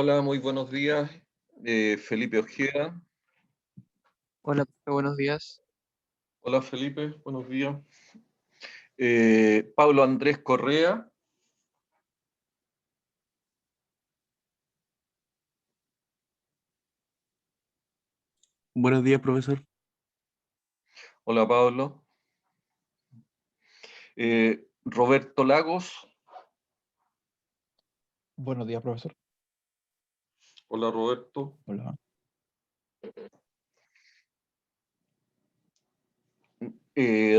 Hola, muy buenos días. Felipe Ojeda. Hola, profe, buenos días. Hola Felipe, buenos días. Pablo Andrés Correa. Buenos días, profesor. Hola Pablo. Roberto Lagos. Buenos días, profesor. Hola Roberto. Hola.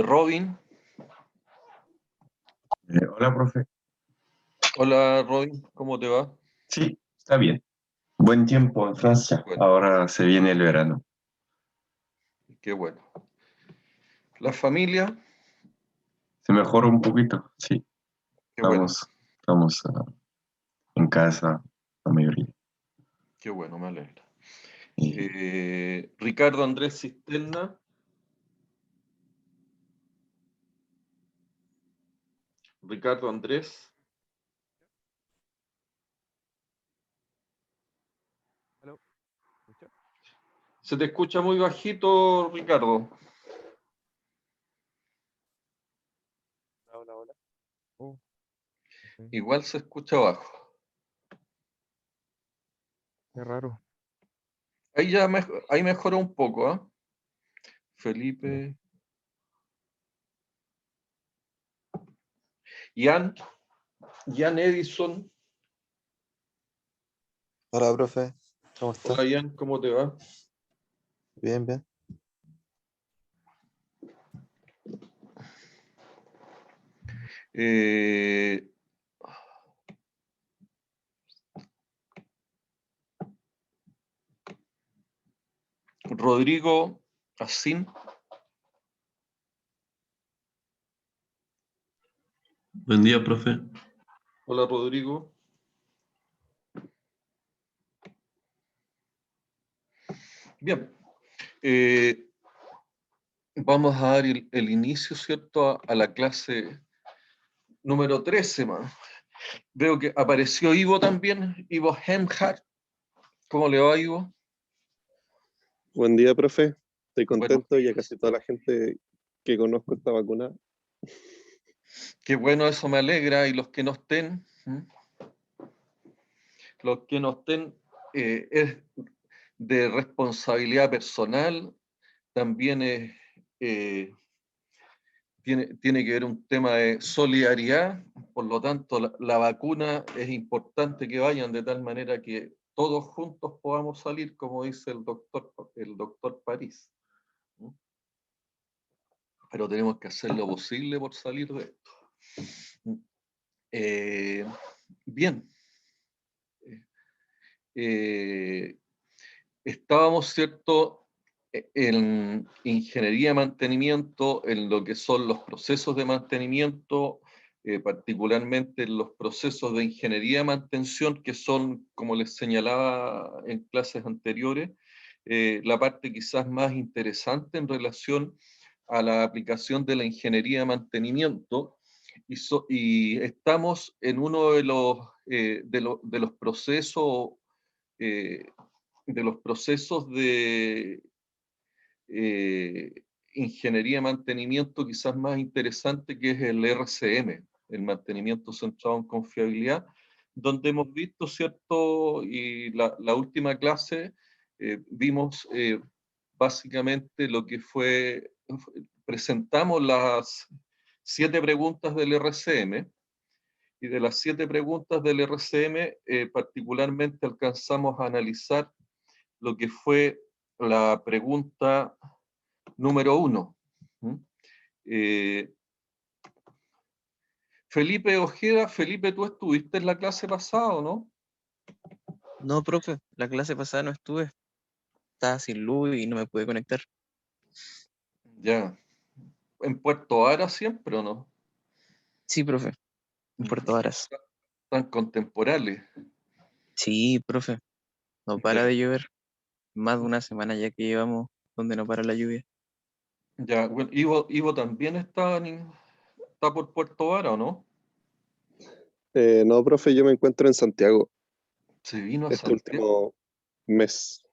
Robin. Hola, profe. Hola Robin, ¿cómo te va? Sí, está bien. Buen tiempo en Francia. Bueno, Ahora se viene el verano. qué bueno. La familia, Se mejora un poquito, sí. qué bueno, Estamos en casa, la mayoría. qué bueno, me alegra. Y Ricardo Andrés Cisterna. Ricardo Andrés. Hello. ¿Escucha? Se te escucha muy bajito, Ricardo. Hola, hola. Oh, ok. Igual se escucha bajo. Qué raro. Ahí ya ahí mejoró un poco, ¿ah? Ya. Felipe. Jan Edison. Hola, profe. ¿Cómo está? Hola Jan, ¿cómo te va? Bien, bien. Eh, Rodrigo Asín. Buen día, profe. Hola Rodrigo. Bien. Vamos a dar el inicio, ¿cierto? A la clase número 13, man. Veo que apareció Ivo también, Ivo Hemhart. ¿Cómo le va, Ivo? Buen día, profe. Estoy Buenos contento, ya días. casi toda la gente que conozco está vacunada. Qué bueno, eso me alegra. Y los que no estén, los que no estén, es de responsabilidad personal, también es, tiene que ver un tema de solidaridad, por lo tanto la vacuna es importante que vayan de tal manera que todos juntos podamos salir, como dice el doctor París. Pero tenemos que hacer lo posible por salir de esto. Bien. Eh, Estábamos, ¿cierto?, en ingeniería de mantenimiento, en lo que son los procesos de mantenimiento, particularmente en los procesos de ingeniería de mantención, que son, como les señalaba en clases anteriores, la parte quizás más interesante en relación a la aplicación de la ingeniería de mantenimiento, y estamos en uno de los procesos eh, de eh, ingeniería de mantenimiento quizás más interesante, que es el RCM, el mantenimiento centrado en confiabilidad, donde hemos visto, ¿cierto? Y la última clase vimos básicamente lo que presentamos las 7 preguntas del RCM, y de las 7 preguntas del RCM, particularmente alcanzamos a analizar lo que fue la pregunta número 1. Felipe Ojeda, Felipe, tú estuviste en la clase pasada, ¿no? No, profe, la clase pasada no estuve. Estaba sin luz y no me pude conectar. Ya. ¿En Puerto Vara siempre o no? Sí, profe, en Puerto Varas. Tan contemporáneos. Sí, profe, no para Ya, de llover. Más de una semana ya que llevamos donde no para la lluvia. ya. Bueno, Ivo también está por Puerto Vara, ¿o no? No, profe, yo me encuentro en Santiago. Se vino a este Santiago. último mes,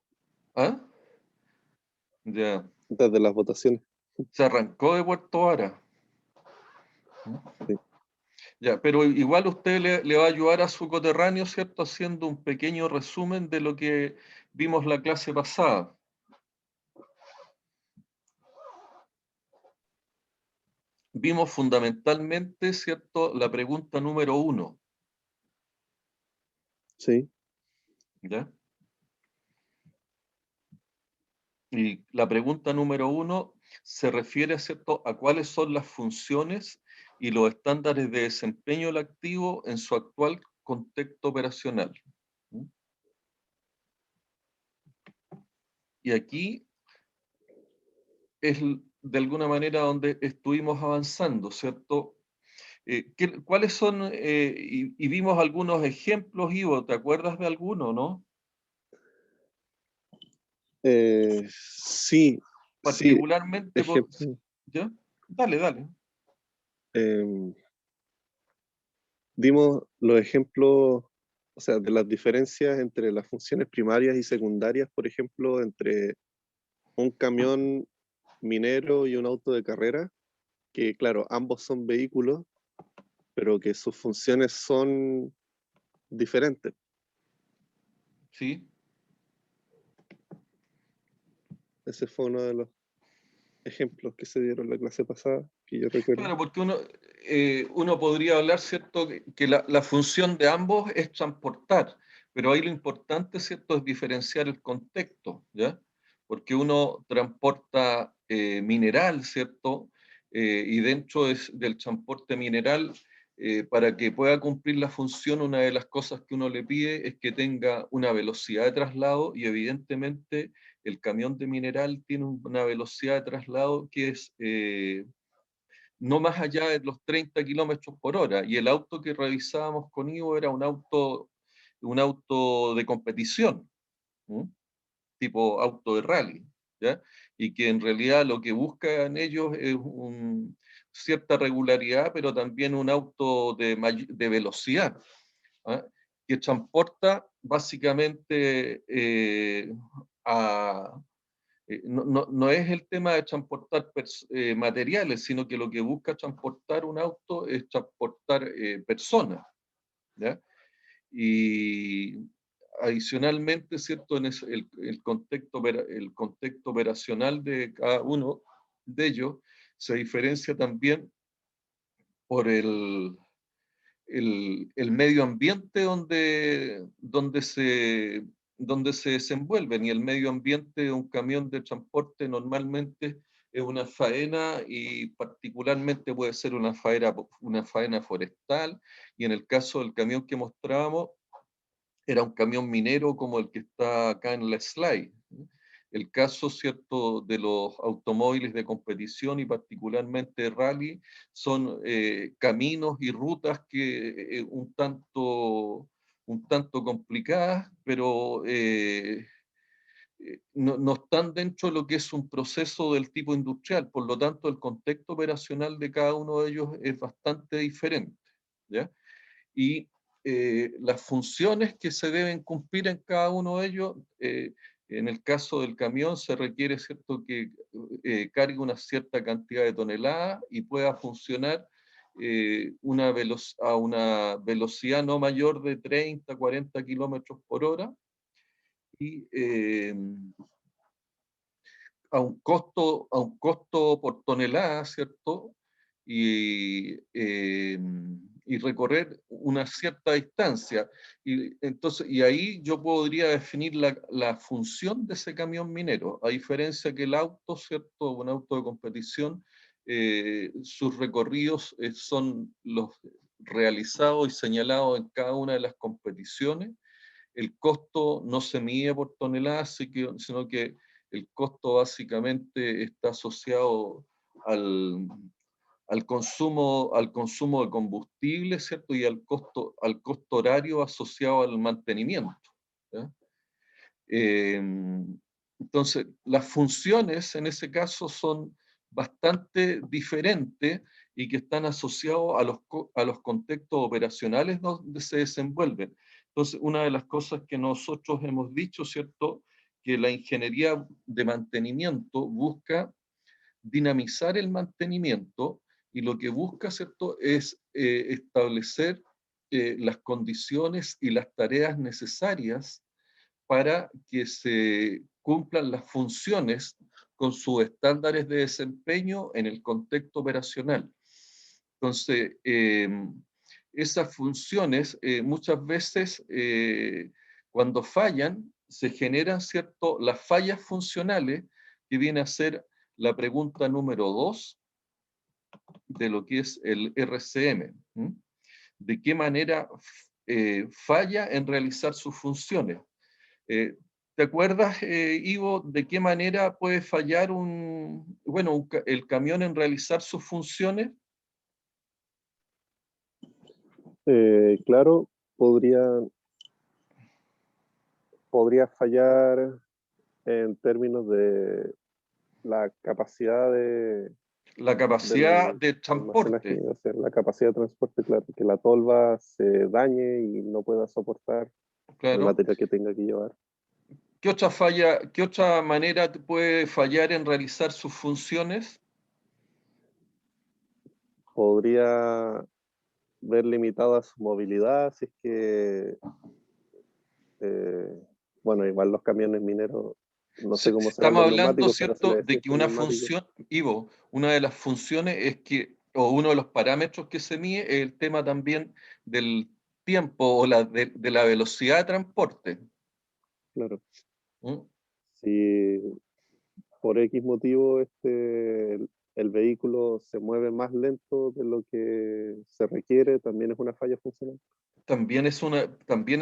¿Ah? Ya. desde las votaciones. Se arrancó de Puerto Vara. Sí. Ya, pero igual usted le va a ayudar a su coterráneo, ¿cierto? Haciendo un pequeño resumen de lo que vimos la clase pasada. Vimos fundamentalmente, ¿cierto? La pregunta número 1, Sí, ¿ya? Y la pregunta número 1 se refiere, ¿cierto?, a cuáles son las funciones y los estándares de desempeño del activo en su actual contexto operacional. ¿Mm? Y aquí es de alguna manera donde estuvimos avanzando, ¿cierto? ¿Cuáles son? Y vimos algunos ejemplos, Ivo, ¿te acuerdas de alguno, no? sí, sí, Particularmente, ejemplo. ¿ya? Dale, dale. Dimos los ejemplos, o sea, de las diferencias entre las funciones primarias y secundarias, por ejemplo, entre un camión minero y un auto de carrera, que claro, ambos son vehículos, pero que sus funciones son diferentes. Sí. Ese fue uno de los ejemplos que se dieron en la clase pasada, que yo recuerdo. Claro, porque uno podría hablar, ¿cierto?, que la función de ambos es transportar, pero ahí lo importante, ¿cierto?, es diferenciar el contexto, ¿ya? Porque uno transporta mineral, ¿cierto? Y dentro del transporte mineral, para que pueda cumplir la función, una de las cosas que uno le pide es que tenga una velocidad de traslado y evidentemente el camión de mineral tiene una velocidad de traslado que es no más allá de los 30 kilómetros por hora. Y el auto que revisábamos con Ivo era un auto de competición, ¿m? Tipo auto de rally, ¿ya? Y que en realidad lo que buscan ellos es cierta regularidad, pero también un auto de velocidad, ¿ah? Que transporta básicamente no es el tema de transportar materiales, sino que lo que busca transportar un auto es transportar personas, ¿ya? Y adicionalmente, ¿cierto? El contexto operacional de cada uno de ellos se diferencia también por el medio ambiente donde se desenvuelven. Y el medio ambiente de un camión de transporte normalmente es una faena y particularmente puede ser una faena forestal. Y en el caso del camión que mostrábamos, era un camión minero como el que está acá en la slide. El caso, ¿cierto?, de los automóviles de competición y particularmente de rally son caminos y rutas que un tanto complicadas, pero no están dentro de lo que es un proceso del tipo industrial. Por lo tanto, el contexto operacional de cada uno de ellos es bastante diferente, ¿ya? Y las funciones que se deben cumplir en cada uno de ellos, en el caso del camión se requiere, ¿cierto?, que cargue una cierta cantidad de toneladas y pueda funcionar a una velocidad no mayor de 30, 40 kilómetros por hora y a un costo por tonelada, ¿cierto? Y recorrer una cierta distancia. Y ahí yo podría definir la función de ese camión minero, a diferencia que el auto, ¿cierto? Un auto de competición, sus recorridos son los realizados y señalados en cada una de las competiciones. El costo no se mide por tonelada, sino que el costo básicamente está asociado al consumo de combustible, ¿cierto? Y al costo horario asociado al mantenimiento, ¿ya? Eh, entonces, las funciones en ese caso son bastante diferentes y que están asociados a los contextos operacionales donde se desenvuelven. Entonces, una de las cosas que nosotros hemos dicho, ¿cierto?, que la ingeniería de mantenimiento busca dinamizar el mantenimiento y lo que busca, ¿cierto?, es establecer las condiciones y las tareas necesarias para que se cumplan las funciones con sus estándares de desempeño en el contexto operacional. Entonces, esas funciones muchas veces cuando fallan, se generan, ¿cierto?, las fallas funcionales, que viene a ser la pregunta número 2 de lo que es el RCM. ¿Mm? ¿De qué manera falla en realizar sus funciones? ¿Te acuerdas, Ivo, de qué manera puede fallar el camión en realizar sus funciones? Claro, podría fallar en términos de la capacidad La capacidad del de almacenaje, transporte, o sea, la capacidad de transporte, claro, que la tolva se dañe y no pueda soportar el claro. material que tenga que llevar. ¿Qué otra manera puede fallar en realizar sus funciones? Podría ver limitada su movilidad, si es que, bueno, igual los camiones mineros, no sé cómo serán Estamos los hablando, neumáticos, pero se ¿cierto?, les de que existen una neumáticos. función, Ivo, una de las funciones es que, o uno de los parámetros que se mide es el tema también del tiempo o de la velocidad de transporte. Claro. ¿Mm? Si por X motivo el vehículo se mueve más lento de lo que se requiere, también es una falla funcional. También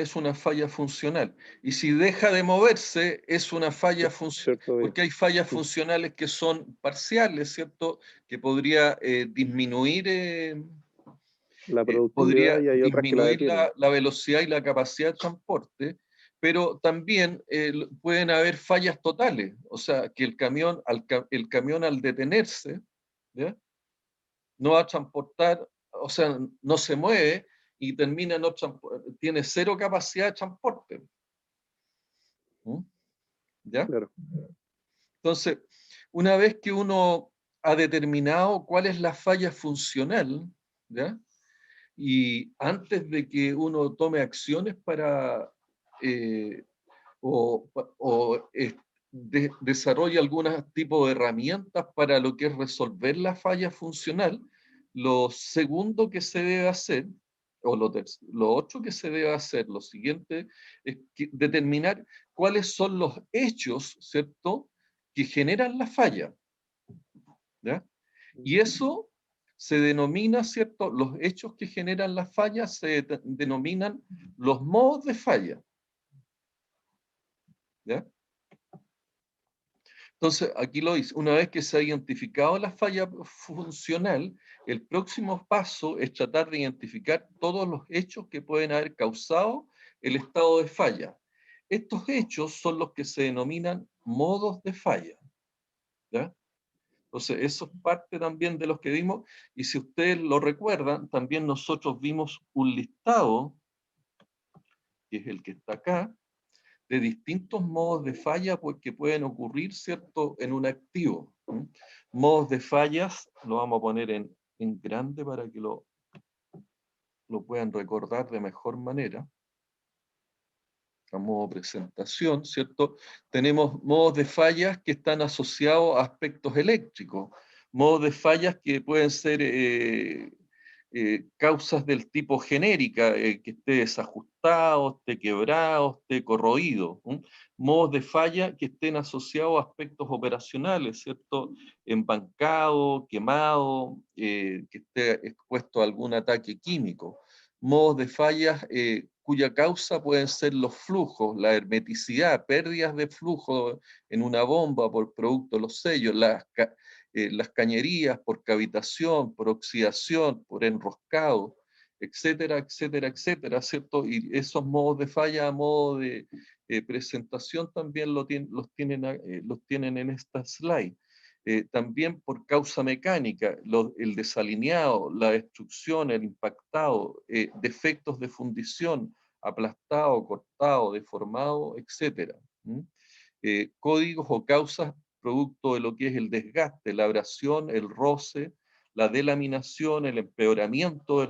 es una falla funcional. Y si deja de moverse, es una falla funcional, ¿Cierto? porque hay fallas funcionales que son parciales, ¿cierto? Que podría La productividad y hay otras que la disminuir detienen. la velocidad y la capacidad de transporte, pero también pueden haber fallas totales, o sea, que el camión al detenerse, ¿ya?, no va a transportar, o sea, no se mueve y tiene cero capacidad de transporte. ¿Mm? ¿Ya? Claro. Entonces, una vez que uno ha determinado cuál es la falla funcional, ¿ya?, y antes de que uno tome acciones para desarrolle algún tipo de herramientas para lo que es resolver la falla funcional, lo segundo que se debe hacer, o lo otro que se debe hacer, lo siguiente, es determinar cuáles son los hechos, ¿cierto?, que generan la falla. ¿Ya? Y eso se denomina, ¿cierto? Los hechos que generan la falla se denominan los modos de falla. ¿Ya? Entonces, aquí lo dice, una vez que se ha identificado la falla funcional, el próximo paso es tratar de identificar todos los hechos que pueden haber causado el estado de falla. Estos hechos son los que se denominan modos de falla. ¿Ya? Entonces, eso es parte también de los que vimos, y si ustedes lo recuerdan, también nosotros vimos un listado, que es el que está acá, de distintos modos de falla que pueden ocurrir, ¿cierto?, en un activo. Modos de fallas, lo vamos a poner en grande para que lo puedan recordar de mejor manera. A modo presentación, ¿cierto? Tenemos modos de fallas que están asociados a aspectos eléctricos, modos de fallas que pueden ser causas del tipo genérica, que esté desajustado, esté quebrado, esté corroído. Modos de falla que estén asociados a aspectos operacionales, ¿cierto? Embancado, quemado, que esté expuesto a algún ataque químico. Modos de fallas cuya causa pueden ser los flujos, la hermeticidad, pérdidas de flujo en una bomba por producto de los sellos, las cañerías por cavitación, por oxidación, por enroscado, etcétera, etcétera, etcétera, ¿cierto? Y esos modos de falla a modo de presentación también los tienen en esta slide. También por causa mecánica, el desalineado, la destrucción, el impactado, defectos de fundición, aplastado, cortado, deformado, etc. Códigos o causas producto de lo que es el desgaste, la abrasión, el roce, la delaminación, el empeoramiento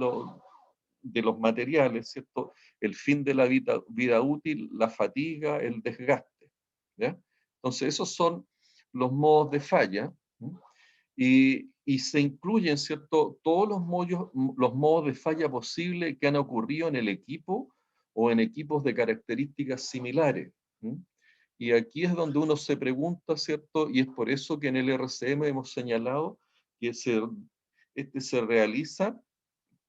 de los materiales, ¿cierto? El fin de la vida útil, la fatiga, el desgaste. ¿Ya? Entonces, esos son los modos de falla. Y se incluyen, ¿cierto?, todos los modos de falla posibles que han ocurrido en el equipo o en equipos de características similares. Y aquí es donde uno se pregunta, ¿cierto? Y es por eso que en el RCM hemos señalado que este se realiza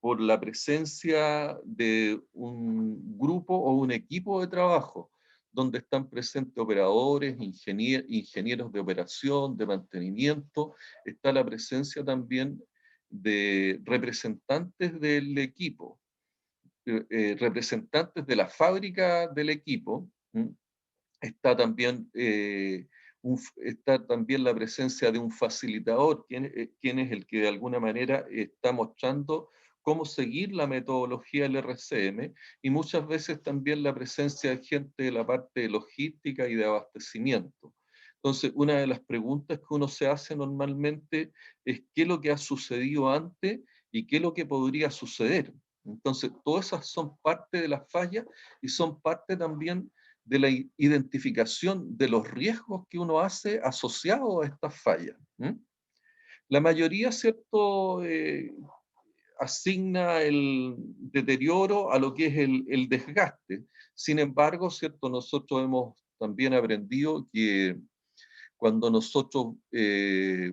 por la presencia de un grupo o un equipo de trabajo, donde están presentes operadores, ingenieros de operación, de mantenimiento, está la presencia también de representantes del equipo, representantes de la fábrica del equipo. Está también, está también la presencia de un facilitador, quien es el que de alguna manera está mostrando cómo seguir la metodología del RCM, y muchas veces también la presencia de gente de la parte de logística y de abastecimiento. Entonces, una de las preguntas que uno se hace normalmente es qué es lo que ha sucedido antes y qué es lo que podría suceder. Entonces, todas esas son parte de las fallas y son parte también de la identificación de los riesgos que uno hace asociados a estas fallas. La mayoría, ¿cierto?, asigna el deterioro a lo que es el desgaste. Sin embargo, ¿cierto?, nosotros hemos también aprendido que cuando nosotros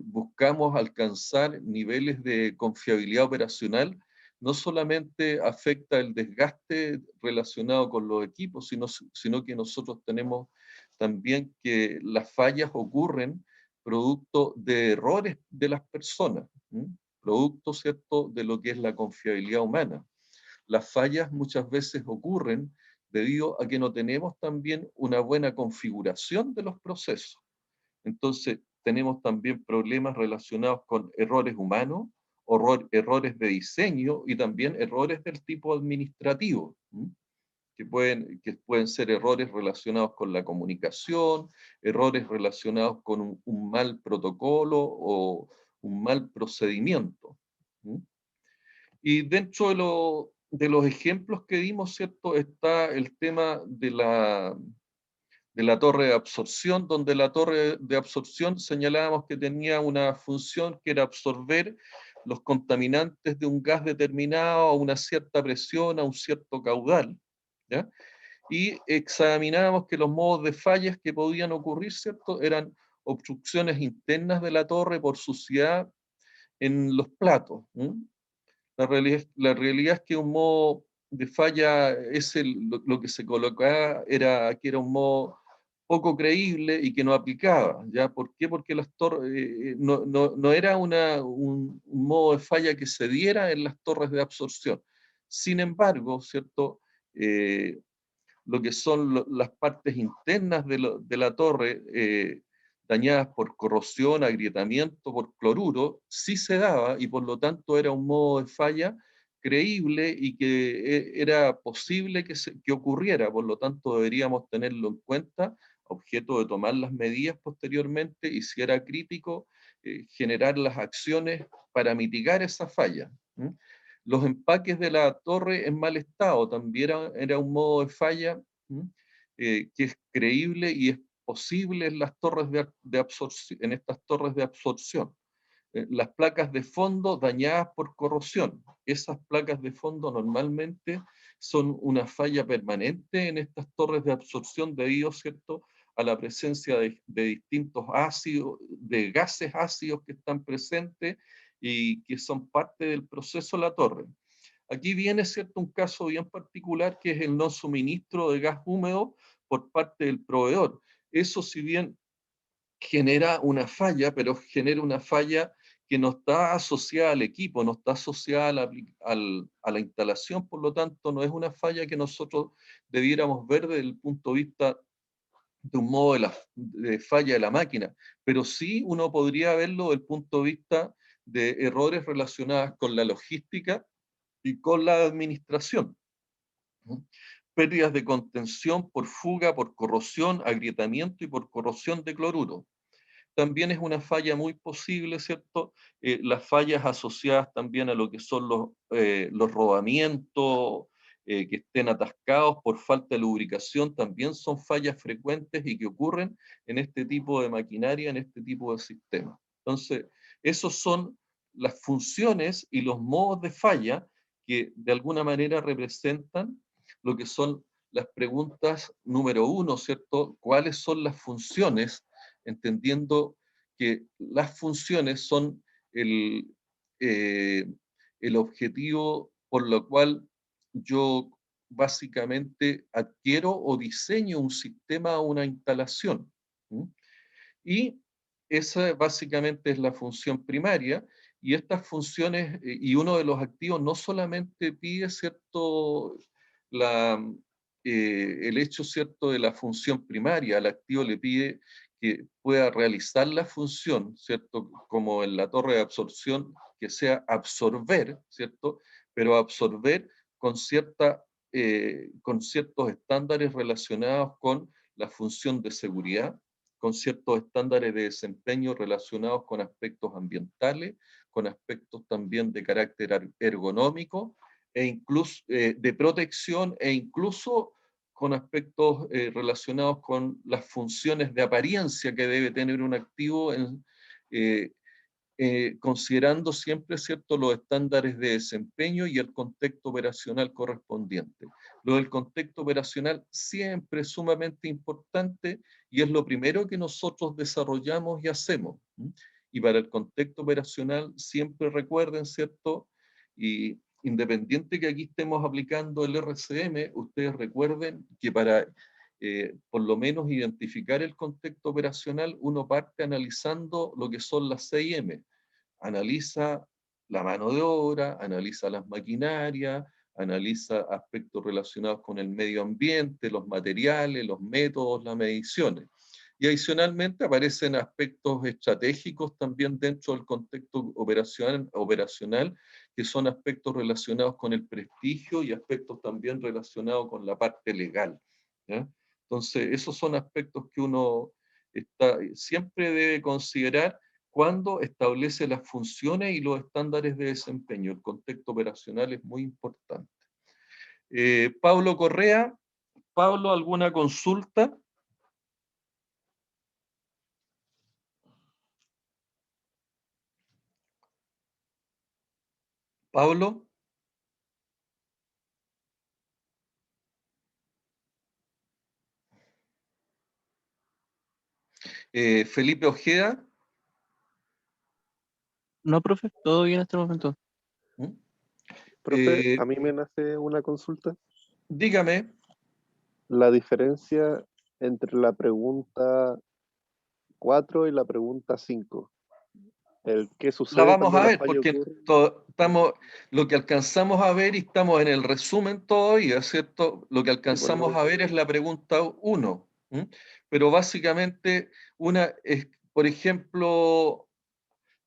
buscamos alcanzar niveles de confiabilidad operacional, no solamente afecta el desgaste relacionado con los equipos, sino que nosotros tenemos también que las fallas ocurren producto de errores de las personas, producto, ¿cierto?, de lo que es la confiabilidad humana. Las fallas muchas veces ocurren debido a que no tenemos también una buena configuración de los procesos. Entonces, tenemos también problemas relacionados con errores humanos, errores de diseño y también errores del tipo administrativo, que pueden ser errores relacionados con la comunicación, errores relacionados con un mal protocolo o un mal procedimiento. Y dentro de los ejemplos que dimos, ¿cierto?, está el tema de la torre de absorción, donde la torre de absorción señalábamos que tenía una función que era absorber los contaminantes de un gas determinado a una cierta presión, a un cierto caudal, ¿ya? Y examinábamos que los modos de fallas que podían ocurrir, ¿cierto?, eran obstrucciones internas de la torre por suciedad en los platos. La realidad es que un modo de falla es lo que se colocaba que era un modo poco creíble y que no aplicaba. ¿Ya? ¿Por qué? Porque las torres no era un modo de falla que se diera en las torres de absorción. Sin embargo, ¿cierto? Lo que son las partes internas de la torre, dañadas por corrosión, agrietamiento, por cloruro, sí se daba y por lo tanto era un modo de falla creíble y que era posible que ocurriera. Por lo tanto, deberíamos tenerlo en cuenta, objeto de tomar las medidas posteriormente y, si era crítico, generar las acciones para mitigar esa falla. Los empaques de la torre en mal estado también era un modo de falla que es creíble y es posible en las torres de absorción, en estas torres de absorción. Las placas de fondo dañadas por corrosión. Esas placas de fondo normalmente son una falla permanente en estas torres de absorción debido, ¿cierto?, a la presencia de distintos ácidos, de gases ácidos que están presentes y que son parte del proceso de la torre. Aquí viene, ¿cierto?, un caso bien particular que es el no suministro de gas húmedo por parte del proveedor. Eso, si bien genera una falla, pero genera una falla que no está asociada al equipo, no está asociada a la instalación, por lo tanto no es una falla que nosotros debiéramos ver desde el punto de vista de un modo de falla de la máquina, pero sí uno podría verlo desde el punto de vista de errores relacionados con la logística y con la administración. pérdidas de contención por fuga, por corrosión, agrietamiento y por corrosión de cloruro. También es una falla muy posible, ¿cierto? Las fallas asociadas también a lo que son los rodamientos, que estén atascados por falta de lubricación, también son fallas frecuentes y que ocurren en este tipo de maquinaria, en este tipo de sistemas. Entonces, esos son las funciones y los modos de falla que de alguna manera representan lo que son las preguntas número 1, ¿cierto? ¿Cuáles son las funciones? Entendiendo que las funciones son el, eh, el objetivo por lo cual yo básicamente adquiero o diseño un sistema o una instalación. ¿Mm? Y esa básicamente es la función primaria, y estas funciones, y uno de los activos no solamente pide, ¿cierto?, el hecho, ¿cierto?, de la función primaria. Al activo le pide que pueda realizar la función, ¿cierto?, como en la torre de absorción, que sea absorber, ¿cierto?, pero absorber con con ciertos estándares relacionados con la función de seguridad, con ciertos estándares de desempeño relacionados con aspectos ambientales, con aspectos también de carácter ergonómico, e incluso de protección, e incluso con aspectos relacionados con las funciones de apariencia que debe tener un activo, considerando siempre, ¿cierto?, los estándares de desempeño y el contexto operacional correspondiente. Lo del contexto operacional siempre es sumamente importante y es lo primero que nosotros desarrollamos y hacemos. Y para el contexto operacional siempre recuerden, ¿cierto?, y independiente que aquí estemos aplicando el RCM, ustedes recuerden que para por lo menos identificar el contexto operacional, uno parte analizando lo que son las 6M. Analiza la mano de obra, analiza las maquinarias, analiza aspectos relacionados con el medio ambiente, los materiales, los métodos, las mediciones. Y adicionalmente aparecen aspectos estratégicos también dentro del contexto operacional, que son aspectos relacionados con el prestigio y aspectos también relacionados con la parte legal, ¿ya? Entonces, esos son aspectos que uno siempre debe considerar cuando establece las funciones y los estándares de desempeño. El contexto operacional es muy importante. Pablo Correa. Pablo, ¿alguna consulta? Pablo. Felipe Ojeda. No, profe, todo bien en este momento. ¿Mm? Profe, a mí me nace una consulta. Dígame. La diferencia entre la pregunta 4 y la pregunta 5. El qué La sucede vamos cuando a la ver, falla porque ocurre. lo que alcanzamos a ver, y estamos en el resumen todavía, ¿cierto? Lo que alcanzamos Bueno, a ver es la pregunta 1. Pero básicamente, una es, por ejemplo,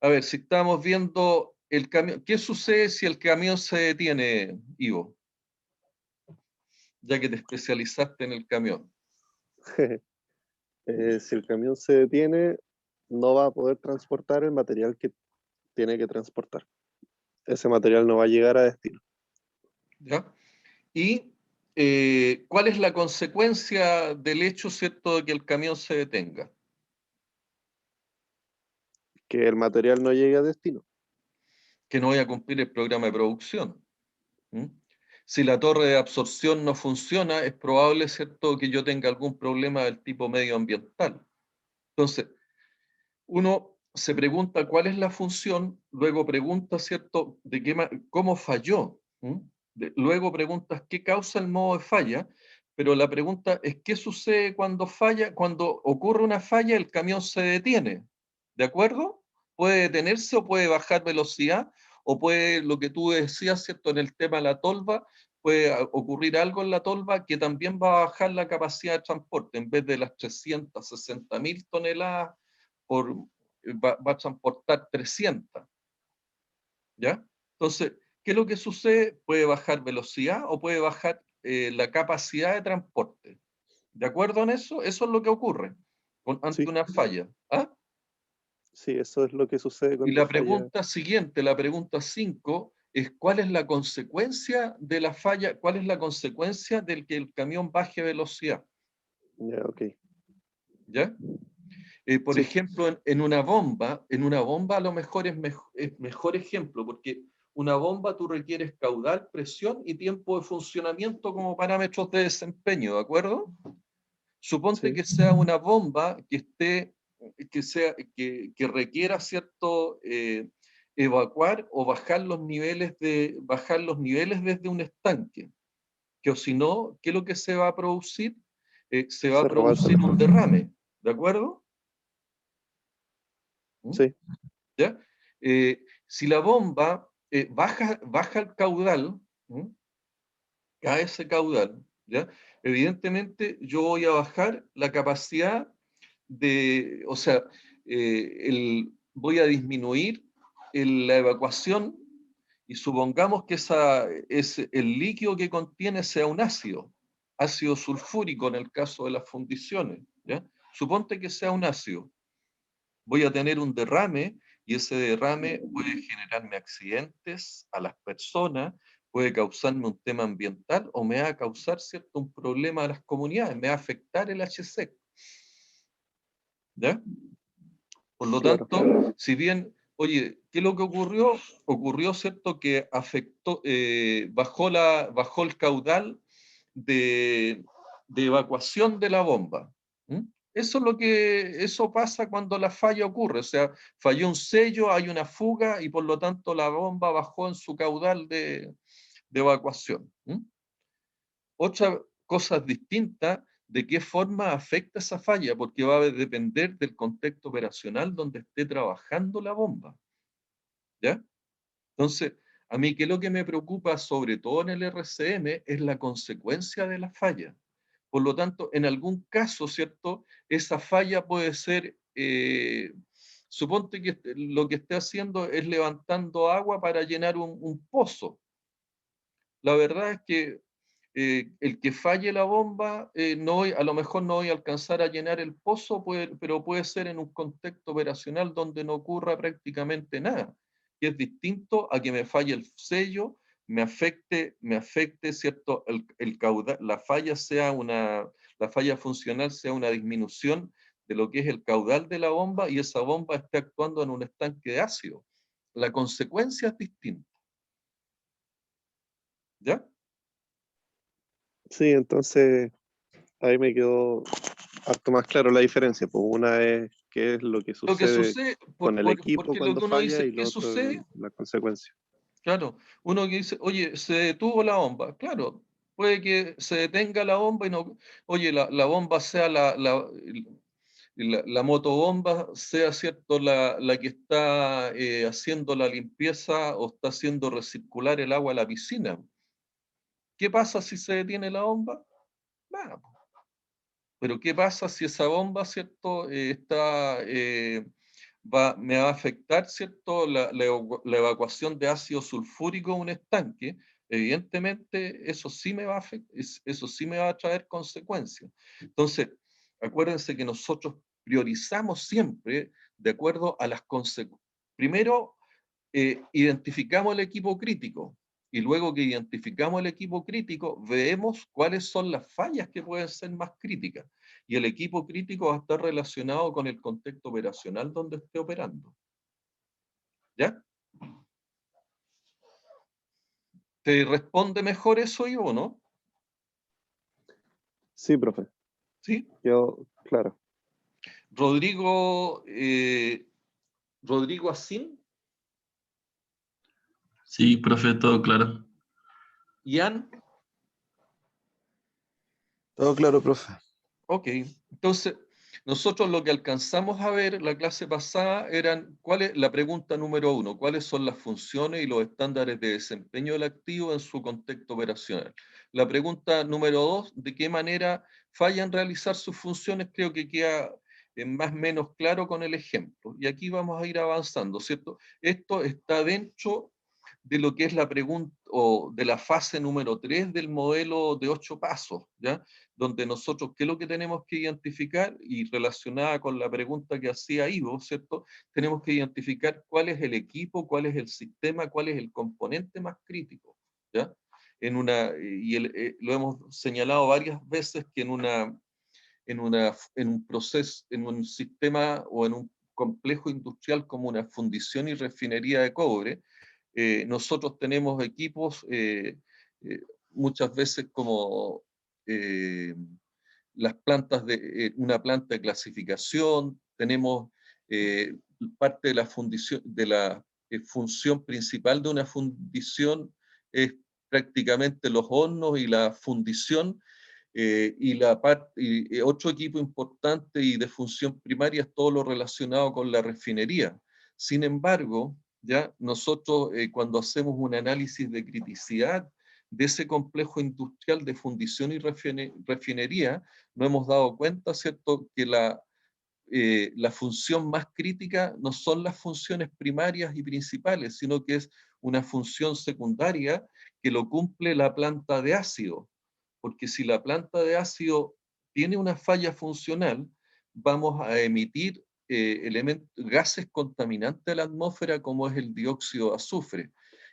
a ver, si estamos viendo el camión, ¿qué sucede si el camión se detiene, Ivo? Ya que te especializaste en el camión. si el camión se detiene, no va a poder transportar el material que tiene que transportar. Ese material no va a llegar a destino. ¿Ya? Y ¿cuál es la consecuencia del hecho, ¿cierto?, de que el camión se detenga? Que el material no llegue a destino. Que no voy a cumplir el programa de producción. Si la torre de absorción no funciona, es probable, ¿cierto?, que yo tenga algún problema del tipo medioambiental. Entonces, uno se pregunta cuál es la función, luego pregunta, ¿cierto?, cómo falló. Luego preguntas qué causa el modo de falla, pero la pregunta es qué sucede cuando falla. Cuando ocurre una falla, el camión se detiene, ¿de acuerdo? Puede detenerse o puede bajar velocidad, o puede, lo que tú decías, ¿cierto?, en el tema de la tolva, puede ocurrir algo en la tolva que también va a bajar la capacidad de transporte. En vez de las 360.000 toneladas, va a transportar 300. ¿Ya? Entonces, ¿qué es lo que sucede? Puede bajar velocidad o puede bajar la capacidad de transporte. ¿De acuerdo en eso? Eso es lo que ocurre ante Sí. una falla. ¿Ah? Sí, eso es lo que sucede Y cuando la falla. pregunta siguiente, la pregunta 5, es ¿cuál es la consecuencia de la falla? ¿Cuál es la consecuencia del que el camión baje velocidad? Ya, ok. ¿Ya? Por Sí. ejemplo, en una bomba a lo mejor es mejor ejemplo, porque una bomba tú requieres caudal, presión y tiempo de funcionamiento como parámetros de desempeño, ¿de acuerdo? Suponte Sí. que sea una bomba que requiera cierto evacuar o bajar los niveles desde un estanque, que o si no, ¿qué es lo que se va a producir? Se va a Se rebalsa. producir un derrame, ¿de acuerdo? ¿Mm? Sí. ¿Ya? Si la bomba baja el caudal, ¿mm? Cae ese caudal, ¿ya? Evidentemente yo voy a bajar la capacidad o sea, voy a disminuir la evacuación y supongamos que el líquido que contiene sea un ácido sulfúrico en el caso de las fundiciones, ¿ya? Suponte que sea un ácido. Voy a tener un derrame y ese derrame puede generarme accidentes a las personas, puede causarme un tema ambiental o me va a causar cierto un problema a las comunidades, me va a afectar el HSEC. ¿Ya? Por lo Claro. tanto, si bien, oye, ¿qué es lo que ocurrió? Ocurrió, ¿cierto?, que bajó el caudal de evacuación de la bomba. ¿Mm? Eso pasa cuando la falla ocurre, o sea, falló un sello, hay una fuga y por lo tanto la bomba bajó en su caudal de evacuación. ¿Mm? Otra cosa distinta de qué forma afecta esa falla, porque va a depender del contexto operacional donde esté trabajando la bomba. ¿Ya? Entonces, a mí que lo que me preocupa, sobre todo en el RCM, es la consecuencia de la falla. Por lo tanto, en algún caso, ¿cierto? Esa falla puede ser, suponte que lo que esté haciendo es levantando agua para llenar un pozo. La verdad es que el que falle la bomba, a lo mejor no voy a alcanzar a llenar el pozo, pero puede ser en un contexto operacional donde no ocurra prácticamente nada, que es distinto a que me falle el sello, me afecte, ¿cierto? El caudal, la falla funcional sea una disminución de lo que es el caudal de la bomba y esa bomba esté actuando en un estanque de ácido. La consecuencia es distinta. ¿Ya? Sí, entonces ahí me quedó harto más claro la diferencia. Pues una es qué es lo que Lo que sucede sucede, con el equipo porque lo cuando que uno falla dice, y ¿qué lo otro sucede? la consecuencia. Claro, uno que dice, oye, se detuvo la bomba. Claro, puede que se detenga la bomba y no, oye, la bomba sea la motobomba, sea cierto la que está haciendo la limpieza o está haciendo recircular el agua a la piscina. ¿Qué pasa si se detiene la bomba? Nada. Pero ¿qué pasa si esa bomba, cierto, me va a afectar, cierto, la evacuación de ácido sulfúrico en un estanque? Evidentemente, eso sí me va a traer consecuencias. Entonces, acuérdense que nosotros priorizamos siempre de acuerdo a las consecuencias. Primero, identificamos el equipo crítico y luego que identificamos el equipo crítico, vemos cuáles son las fallas que pueden ser más críticas. Y el equipo crítico va a estar relacionado con el contexto operacional donde esté operando. ¿Ya? ¿Te responde mejor eso, Ivo, no? Sí, profe. ¿Sí? Yo, claro. Rodrigo Asín, Sí, profe, todo claro. Ian. Todo claro, profe. Ok, entonces nosotros lo que alcanzamos a ver la clase pasada eran la pregunta número 1, ¿cuáles son las funciones y los estándares de desempeño del activo en su contexto operacional? La pregunta número 2, ¿de qué manera fallan realizar sus funciones? Creo que queda más o menos claro con el ejemplo. Y aquí vamos a ir avanzando, ¿cierto? Esto está dentro de lo que es la pregunta, o de la fase número 3 del modelo de 8 pasos, ¿ya? Donde nosotros, ¿qué es lo que tenemos que identificar? Y relacionada con la pregunta que hacía Ivo, ¿cierto? Tenemos que identificar cuál es el equipo, cuál es el sistema, cuál es el componente más crítico, ¿ya? Lo hemos señalado varias veces que en un proceso, en un sistema o en un complejo industrial como una fundición y refinería de cobre, nosotros tenemos equipos muchas veces como las plantas de una planta de clasificación, tenemos parte de la fundición, de la función principal de una fundición es prácticamente los hornos y la fundición, y otro equipo importante y de función primaria es todo lo relacionado con la refinería. Sin embargo, ya nosotros cuando hacemos un análisis de criticidad de ese complejo industrial de fundición y refinería, nos hemos dado cuenta, ¿cierto?, que la función más crítica no son las funciones primarias y principales, sino que es una función secundaria que lo cumple la planta de ácido. Porque si la planta de ácido tiene una falla funcional, vamos a emitir gases contaminantes a la atmósfera como es el dióxido de azufre.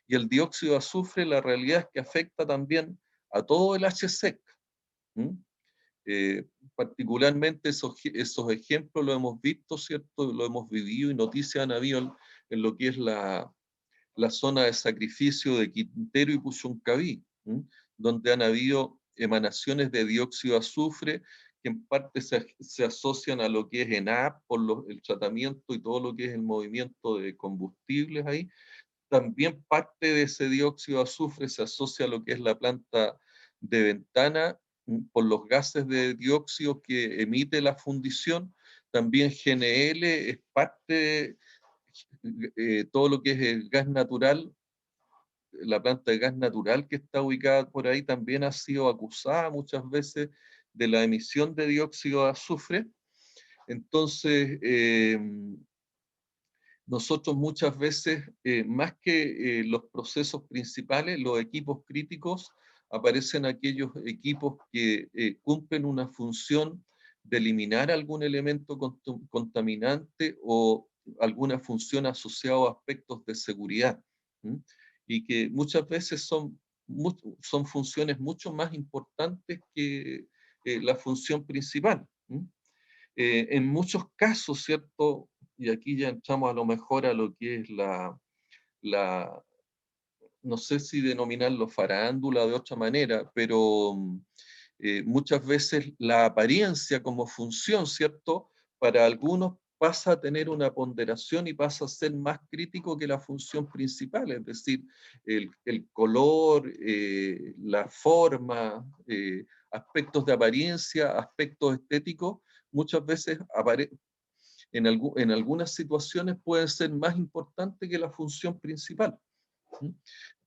Y el dióxido de azufre, la realidad es que afecta también a todo el HSEC. Particularmente esos ejemplos lo hemos visto, ¿cierto? Lo hemos vivido y noticias han habido en lo que es la zona de sacrificio de Quintero y Puchuncaví, donde han habido emanaciones de dióxido de azufre que en parte se asocian a lo que es ENAP por el tratamiento y todo lo que es el movimiento de combustibles ahí. También parte de ese dióxido de azufre se asocia a lo que es la planta de Ventana por los gases de dióxido que emite la fundición. También GNL es parte de todo lo que es el gas natural. La planta de gas natural que está ubicada por ahí también ha sido acusada muchas veces de la emisión de dióxido de azufre. Entonces, nosotros muchas veces, más que los procesos principales, los equipos críticos, aparecen aquellos equipos que cumplen una función de eliminar algún elemento contaminante o alguna función asociada a aspectos de seguridad. Y que muchas veces son funciones mucho más importantes que la función principal. En muchos casos, ¿cierto? Y aquí ya entramos a lo mejor a lo que es no sé si denominarlo farándula de otra manera, pero muchas veces la apariencia como función, ¿cierto? Para algunos pasa a tener una ponderación y pasa a ser más crítico que la función principal, es decir, el color, la forma, aspectos de apariencia, aspectos estéticos, muchas veces en algunas situaciones pueden ser más importantes que la función principal.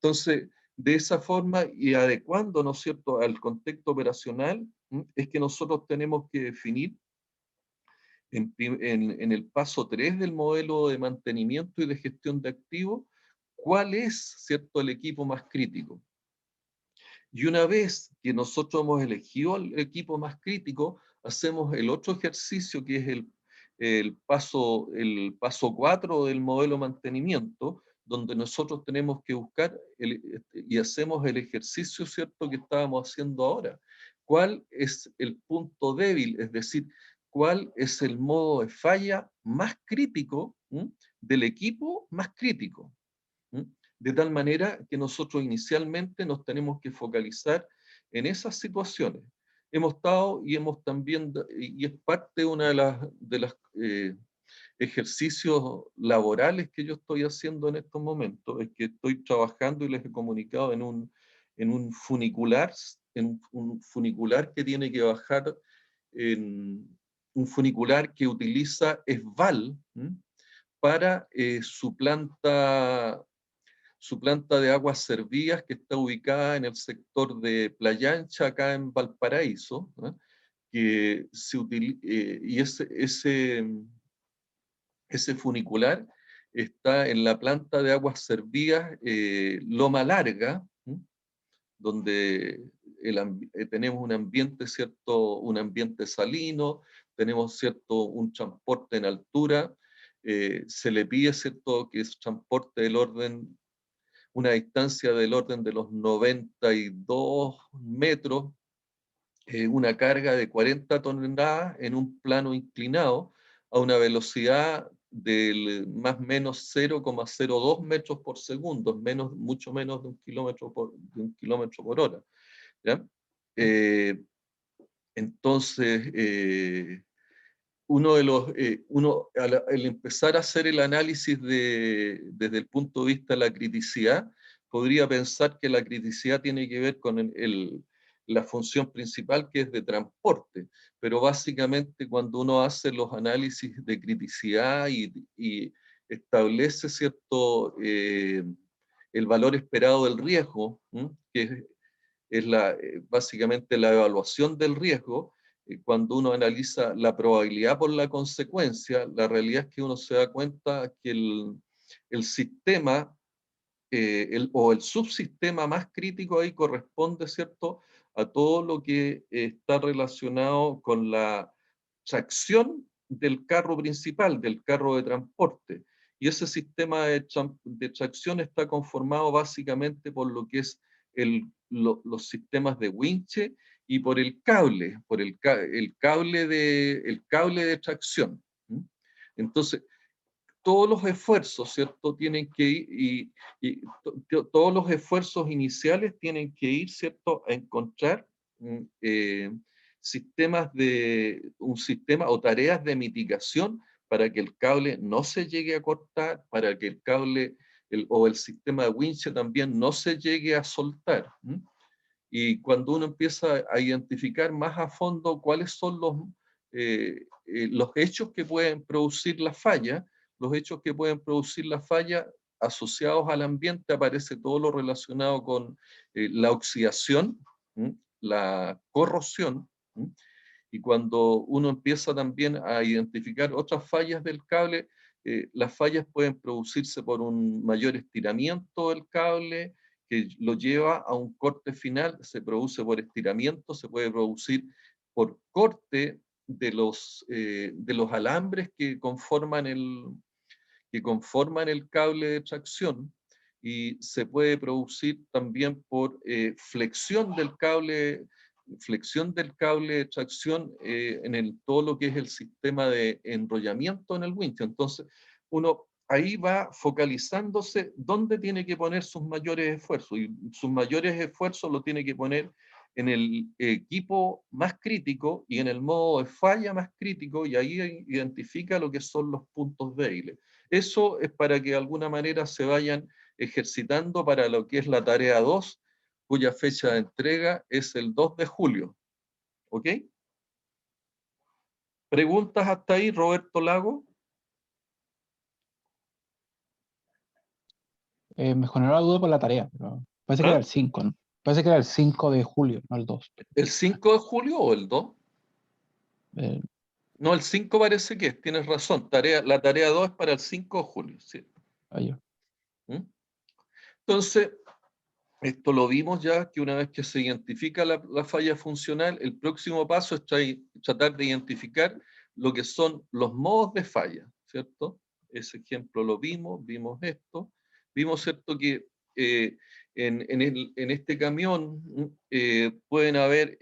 Entonces, de esa forma y adecuando, ¿no es cierto?, al contexto operacional, es que nosotros tenemos que definir en el paso 3 del modelo de mantenimiento y de gestión de activos, cuál es, ¿cierto?, el equipo más crítico. Y una vez que nosotros hemos elegido el equipo más crítico, hacemos el otro ejercicio que es el paso 4 del modelo de mantenimiento, donde nosotros tenemos que buscar y hacemos el ejercicio, ¿cierto?, que estábamos haciendo ahora. ¿Cuál es el punto débil? Es decir, ¿cuál es el modo de falla más crítico del equipo más crítico? De tal manera que nosotros inicialmente nos tenemos que focalizar en esas situaciones. Hemos estado y hemos también, y es parte de una de las ejercicios laborales que yo estoy haciendo en estos momentos, es que estoy trabajando y les he comunicado en un funicular, que tiene que bajar, en un funicular que utiliza ESVAL para su planta de aguas servidas que está ubicada en el sector de Playa Ancha, acá en Valparaíso, que y ese funicular está en la planta de aguas servidas Loma Larga, donde tenemos un ambiente, ¿cierto? Un ambiente salino, tenemos, ¿cierto? Un transporte en altura, se le pide, ¿cierto? Que es transporte del orden, una distancia del orden de los 92 metros, una carga de 40 toneladas en un plano inclinado a una velocidad del más o menos 0,02 metros por segundo, mucho menos de un kilómetro por hora. ¿Ya? Entonces, al empezar a hacer el análisis desde el punto de vista de la criticidad, podría pensar que la criticidad tiene que ver con la función principal, que es de transporte, pero básicamente cuando uno hace los análisis de criticidad y establece, ¿cierto?, el valor esperado del riesgo, que es básicamente la evaluación del riesgo. Cuando uno analiza la probabilidad por la consecuencia, la realidad es que uno se da cuenta que el sistema o el subsistema más crítico ahí corresponde, ¿cierto?, a todo lo que está relacionado con la tracción del carro principal, del carro de transporte. Y ese sistema de tracción está conformado básicamente por lo que es los sistemas de winche y por el cable, el cable de tracción. Entonces, todos los esfuerzos, ¿cierto?, tienen que ir, todos los esfuerzos iniciales tienen que ir, ¿cierto?, a encontrar un sistema o tareas de mitigación para que el cable no se llegue a cortar, para que el cable o el sistema de winche también no se llegue a soltar. Y cuando uno empieza a identificar más a fondo cuáles son los hechos que pueden producir la falla, asociados al ambiente, aparece todo lo relacionado con la oxidación, la corrosión, y cuando uno empieza también a identificar otras fallas del cable, las fallas pueden producirse por un mayor estiramiento del cable, que lo lleva a un corte final, se produce por estiramiento, se puede producir por corte de los alambres que conforman el cable de tracción, y se puede producir también por flexión del cable de tracción en todo lo que es el sistema de enrollamiento en el winch. Entonces, uno ahí va focalizándose dónde tiene que poner sus mayores esfuerzos, y sus mayores esfuerzos lo tiene que poner en el equipo más crítico y en el modo de falla más crítico, y ahí identifica lo que son los puntos débiles. Eso es para que de alguna manera se vayan ejercitando para lo que es la tarea 2, cuya fecha de entrega es el 2 de julio. ¿Ok? ¿Preguntas hasta ahí, Roberto Lago? Me generó la duda por la tarea, pero parece que era el 5, ¿no? Parece que era el 5 de julio, no el 2. ¿El 5 de julio o el 2? Eh, No, el 5 parece que es, tienes razón. La tarea 2 es para el 5 de julio, sí. Entonces, esto lo vimos ya, que una vez que se identifica la falla funcional, el próximo paso es tratar de identificar lo que son los modos de falla, ¿cierto? Ese ejemplo lo vimos esto. Vimos, ¿cierto?, que en este camión pueden haber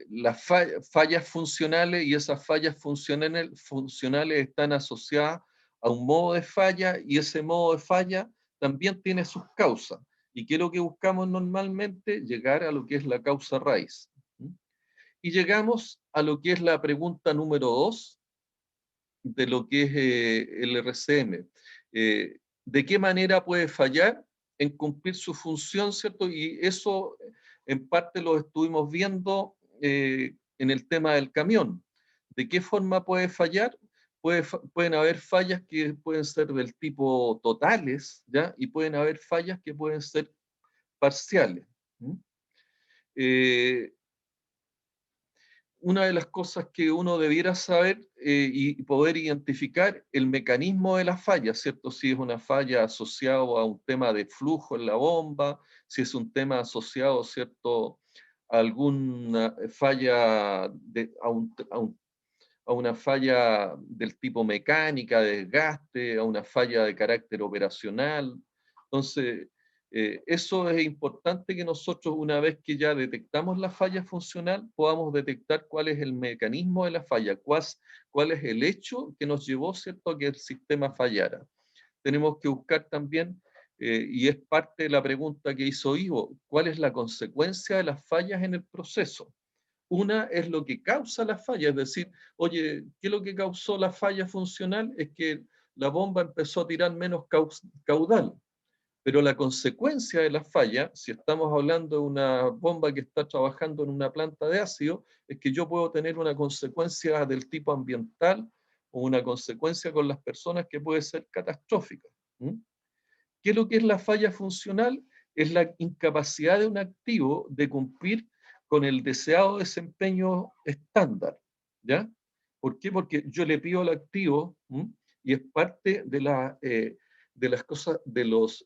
las fallas funcionales, y esas fallas funcionales están asociadas a un modo de falla, y ese modo de falla también tiene sus causas. ¿Y qué es lo que buscamos normalmente? Llegar a lo que es la causa raíz. Y llegamos a lo que es la pregunta número 2 de lo que es el RCM. ¿De qué manera puede fallar en cumplir su función, ¿cierto? Y eso en parte lo estuvimos viendo en el tema del camión. ¿De qué forma puede fallar? Pueden haber fallas que pueden ser del tipo totales, ¿ya? Y pueden haber fallas que pueden ser parciales. una de las cosas que uno debiera saber y poder identificar el mecanismo de la falla, ¿cierto? Si es una falla asociada a un tema de flujo en la bomba, si es un tema asociado, ¿cierto?, a alguna falla, a una falla del tipo mecánica, de desgaste, a una falla de carácter operacional. Entonces, eso es importante que nosotros, una vez que ya detectamos la falla funcional, podamos detectar cuál es el mecanismo de la falla, cuál es el hecho que nos llevó, ¿cierto?, a que el sistema fallara. Tenemos que buscar también, y es parte de la pregunta que hizo Ivo, ¿cuál es la consecuencia de las fallas en el proceso? Una es lo que causa la falla, es decir, oye, ¿qué es lo que causó la falla funcional? Es que la bomba empezó a tirar menos caudal. Pero la consecuencia de la falla, si estamos hablando de una bomba que está trabajando en una planta de ácido, es que yo puedo tener una consecuencia del tipo ambiental o una consecuencia con las personas que puede ser catastrófica. ¿Qué es lo que es la falla funcional? Es la incapacidad de un activo de cumplir con el deseado desempeño estándar. ¿Ya? ¿Por qué? Porque yo le pido al activo, y es parte de las cosas, de los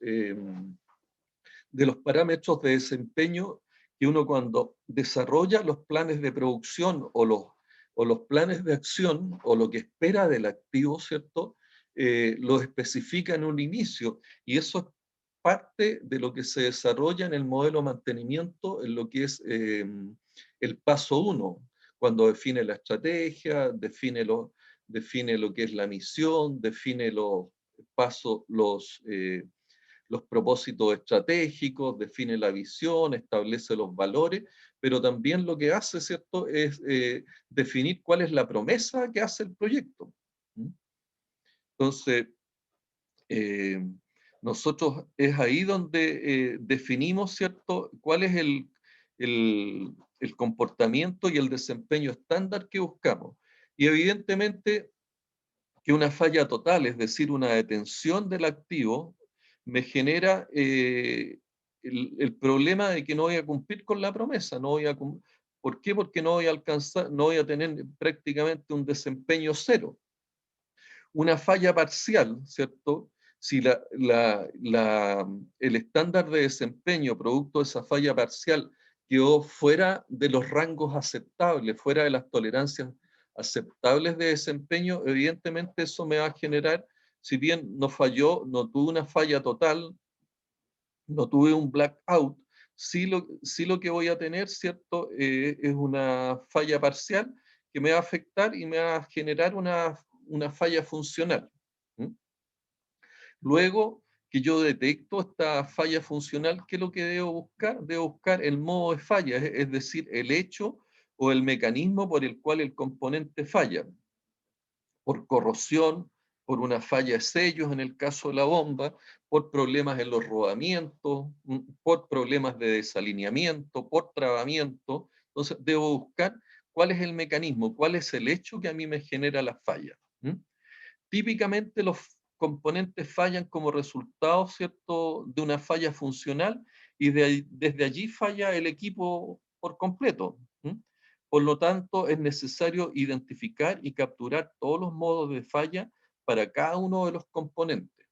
parámetros de desempeño que uno, cuando desarrolla los planes de producción o los planes de acción o lo que espera del activo, ¿cierto? Lo especifica en un inicio, y eso es parte de lo que se desarrolla en el modelo de mantenimiento, en lo que es el paso 1, cuando define la estrategia, define lo que es la misión, define los pasos, los propósitos estratégicos, define la visión, establece los valores, pero también lo que hace, ¿cierto?, es definir cuál es la promesa que hace el proyecto. Entonces, nosotros es ahí donde definimos, ¿cierto?, cuál es el comportamiento y el desempeño estándar que buscamos. Y evidentemente que una falla total, es decir, una detención del activo, me genera el problema de que no voy a cumplir con la promesa. ¿Por qué? Porque no voy a alcanzar, no voy a tener prácticamente un desempeño cero. Una falla parcial, ¿cierto? Si el estándar de desempeño producto de esa falla parcial quedó fuera de los rangos aceptables, fuera de las tolerancias aceptables de desempeño, evidentemente eso me va a generar, si bien no falló, no tuve una falla total, no tuve un blackout, sí lo que voy a tener, ¿cierto? Es una falla parcial que me va a afectar y me va a generar una falla funcional. Luego que yo detecto esta falla funcional, ¿qué es lo que debo buscar? Debo buscar el modo de falla, es decir, el hecho o el mecanismo por el cual el componente falla. Por corrosión, por una falla de sellos en el caso de la bomba, por problemas en los rodamientos, por problemas de desalineamiento, por trabamiento. Entonces debo buscar cuál es el mecanismo, cuál es el hecho que a mí me genera la falla. Típicamente los componentes fallan como resultado, ¿cierto?, de una falla funcional, y desde allí falla el equipo por completo. Por lo tanto, es necesario identificar y capturar todos los modos de falla para cada uno de los componentes.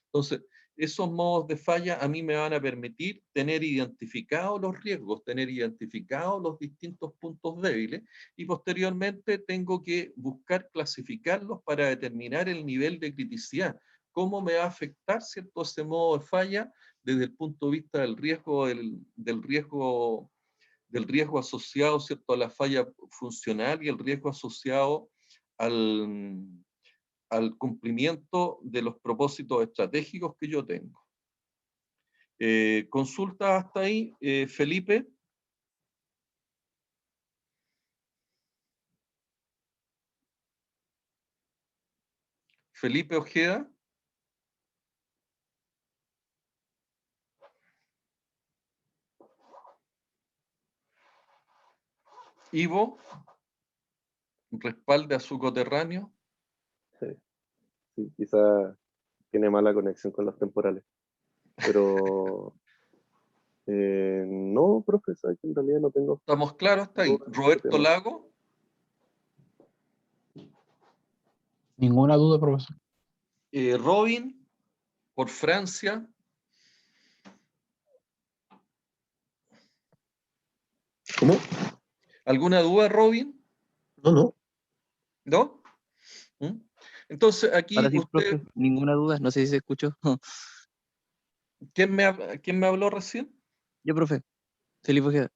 Entonces, esos modos de falla a mí me van a permitir tener identificados los riesgos, tener identificados los distintos puntos débiles, y posteriormente tengo que buscar clasificarlos para determinar el nivel de criticidad. ¿Cómo me va a afectar, ¿cierto?, ese modo de falla desde el punto de vista del riesgo asociado, ¿cierto?, a la falla funcional, y el riesgo asociado al cumplimiento de los propósitos estratégicos que yo tengo. ¿Consulta hasta ahí, Felipe? Felipe Ojeda. Ivo, respalde a su coterráneo. Sí, quizá tiene mala conexión con los temporales. Pero no, profe, ¿sabes que en realidad no tengo ¿Estamos claros hasta ahí? dudas de este Roberto tema? Lago. Ninguna duda, profesor. Robin, por Francia. ¿Cómo? ¿Alguna duda, Robin? No, no. ¿No? ¿Mm? Entonces, aquí Ahora sí, usted, profe, ninguna duda, no sé si se escuchó. ¿quién me habló recién? Yo, profe, Felipe Ojeda.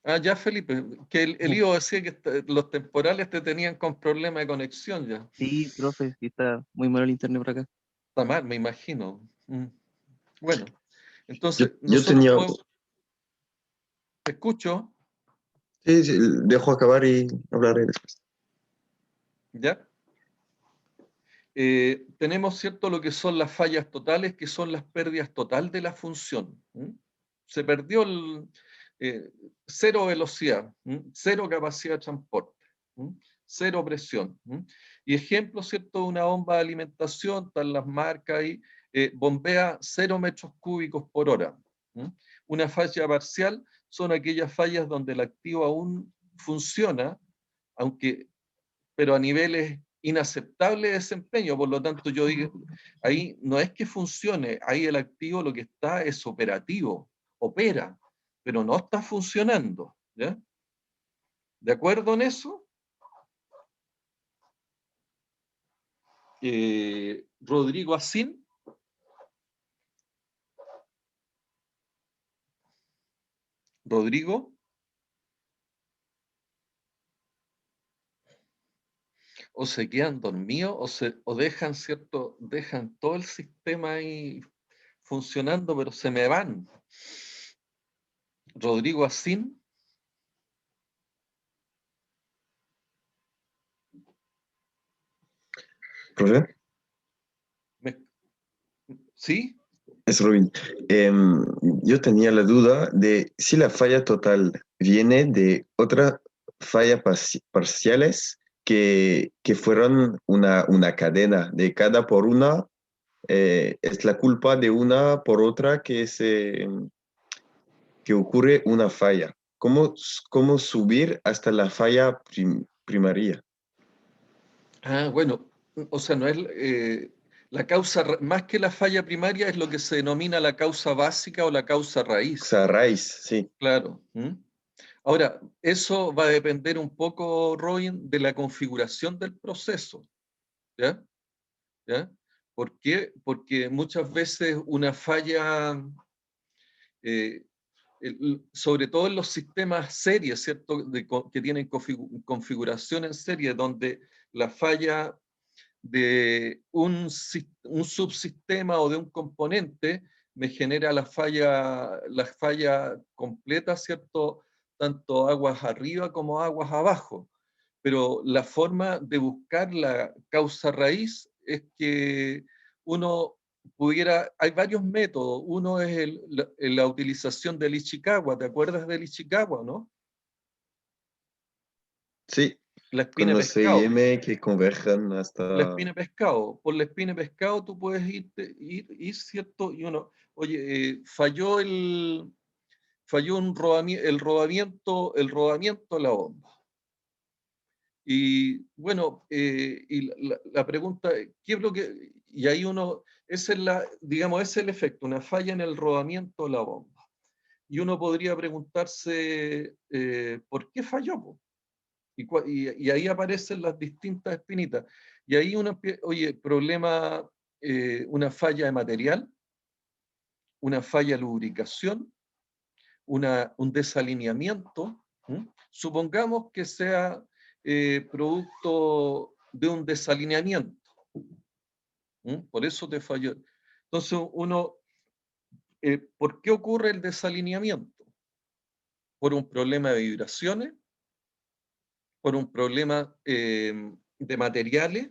Ah, ya, Felipe, que el Ivo decía que los temporales te tenían con problema de conexión ya. Sí, profe, sí está muy malo el internet por acá. Está mal, me imagino. Bueno, Yo, entonces yo nosotros tenía... podemos... Te escucho, Sí, sí, dejo acabar y hablaré después. ¿ya? Tenemos, ¿cierto?, lo que son las fallas totales, que son las pérdidas total de la función. Se perdió cero velocidad, cero capacidad de transporte, cero presión. Y ejemplo, ¿cierto?, de una bomba de alimentación, están las marcas ahí, bombea 0 metros cúbicos por hora. Una falla parcial son aquellas fallas donde el activo aún funciona, pero a niveles inaceptables de desempeño. Por lo tanto, yo digo, ahí no es que funcione, ahí el activo lo que está es operativo, opera, pero no está funcionando. ¿Ya? ¿De acuerdo en eso? Rodrigo Asín. Rodrigo. O se quedan dormidos o dejan, ¿cierto? Dejan todo el sistema ahí funcionando, pero se me van. Rodrigo Asín. ¿Profe? ¿Sí? Es Robin. Yo tenía la duda de si la falla total viene de otra falla parciales que fueron una cadena de cada por una. Es la culpa de una por otra que ocurre una falla. ¿Cómo subir hasta la falla primaria? Ah, bueno, o sea, no es la causa, más que la falla primaria, es lo que se denomina la causa básica o la causa O raíz. sea, raíz, sí. Claro. Ahora, eso va a depender un poco, Robin, de la configuración del proceso. ¿Ya? ¿Ya? ¿Por qué? Porque muchas veces una falla, eh, sobre todo en los sistemas series, ¿cierto? Que tienen configuración en serie, donde la falla de un subsistema o de un componente me genera la falla completa, ¿cierto? Tanto aguas arriba como aguas abajo. Pero la forma de buscar la causa raíz es que uno hay varios métodos. Uno es la utilización del Ichikawa. ¿Te acuerdas del Ichikawa, no? Sí, La espina con de los pescado. CIM que convergen La hasta... espina de pescado. Por la espina de pescado tú puedes ir, ¿cierto? Y uno, oye, falló el rodamiento de la bomba. Y bueno, y la pregunta, ¿qué es lo que...? Y ahí uno, digamos, ese es el efecto, una falla en el rodamiento de la bomba. Y uno podría preguntarse, ¿por qué falló, po? Y ahí aparecen las distintas espinitas. Y ahí uno, oye, problema, una falla de material, una falla de lubricación, un desalineamiento. Supongamos que sea producto de un desalineamiento. Por eso te falló. Entonces, ¿por qué ocurre el desalineamiento? Por un problema de vibraciones, por un problema de materiales,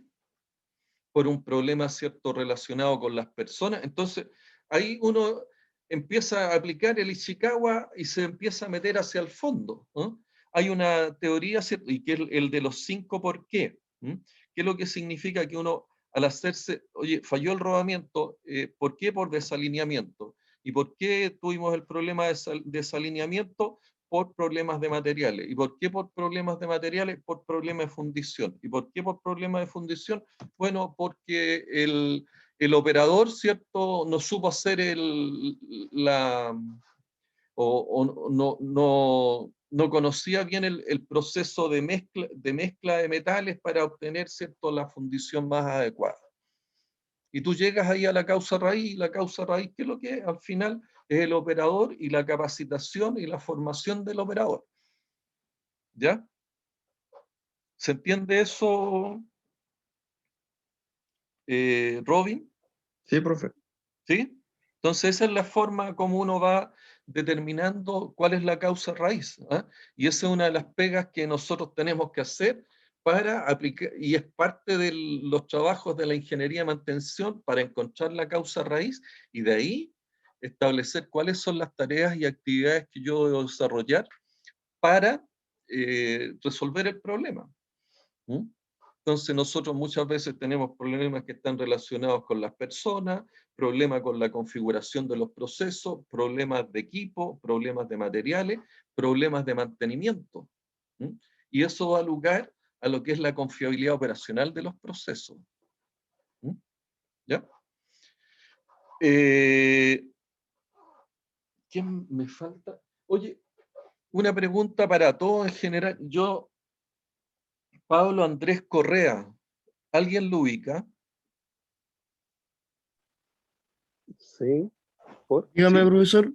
por un problema, ¿cierto?, relacionado con las personas. Entonces, ahí uno empieza a aplicar el Ichikawa y se empieza a meter hacia el fondo, ¿no? Hay una teoría, ¿cierto?, y que es el de los 5 por qué, que es lo que significa que uno, al hacerse, oye, falló el rodamiento, ¿por qué? Por desalineamiento. ¿Y por qué tuvimos el problema de desalineamiento? por problemas de materiales. ¿Y por qué por problemas de materiales? Por problemas de fundición. ¿Y por qué por problemas de fundición? Bueno, porque el operador, ¿cierto?, no supo hacer no conocía bien el proceso de mezcla de metales para obtener, ¿cierto?, la fundición más adecuada. Y tú llegas ahí a la causa raíz, y la causa raíz, ¿qué es lo que es? Al final es el operador y la capacitación y la formación del operador. ¿Ya? ¿Se entiende eso, Robin? Sí, profe. ¿Sí? Entonces esa es la forma como uno va determinando cuál es la causa raíz. ¿Ah? Y esa es una de las pegas que nosotros tenemos que hacer para aplicar, y es parte de los trabajos de la ingeniería de mantención para encontrar la causa raíz y de ahí establecer cuáles son las tareas y actividades que yo debo desarrollar para resolver el problema. ¿Mm? Entonces nosotros muchas veces tenemos problemas que están relacionados con las personas, problemas con la configuración de los procesos, problemas de equipo, problemas de materiales, problemas de mantenimiento. ¿Mm? Y eso da lugar a lo que es la confiabilidad operacional de los procesos. ¿Mm? ¿Ya? ¿Quién me falta? Oye, una pregunta para todos en general. Pablo Andrés Correa, ¿alguien lo ubica? Sí, ¿por? Dígame, ¿Sí? profesor.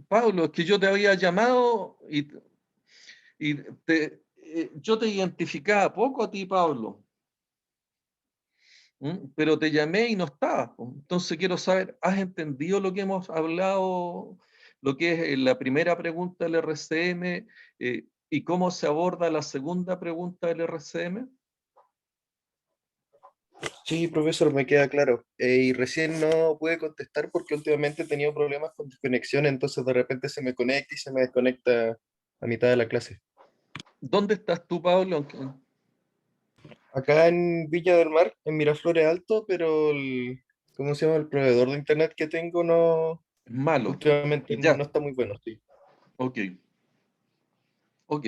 Pablo, es que yo te había llamado y yo te identificaba poco a ti, Pablo. Pero te llamé y no estabas. Entonces quiero saber, ¿has entendido lo que hemos hablado, lo que es la primera pregunta del RCM y cómo se aborda la segunda pregunta del RCM? Sí, profesor, me queda claro. Y recién no pude contestar porque últimamente he tenido problemas con desconexión, entonces de repente se me conecta y se me desconecta a mitad de la clase. ¿Dónde estás tú, Pablo? Acá en Villa del Mar, en Miraflores Alto, pero ¿cómo se llama? El proveedor de internet que tengo no, Malo. últimamente no Ya, está muy bueno, sí. ok. Ok.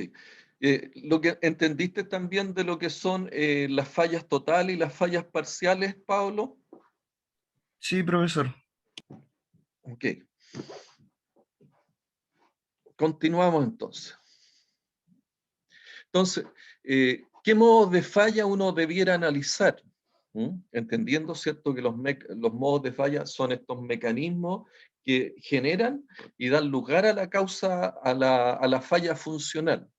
Lo que entendiste también de lo que son las fallas totales y las fallas parciales, Pablo. Sí, profesor. Ok. Continuamos entonces. Entonces, ¿qué modos de falla uno debiera analizar? Entendiendo, ¿cierto?, que los modos de falla son estos mecanismos que generan y dan lugar a la causa, a la falla funcional.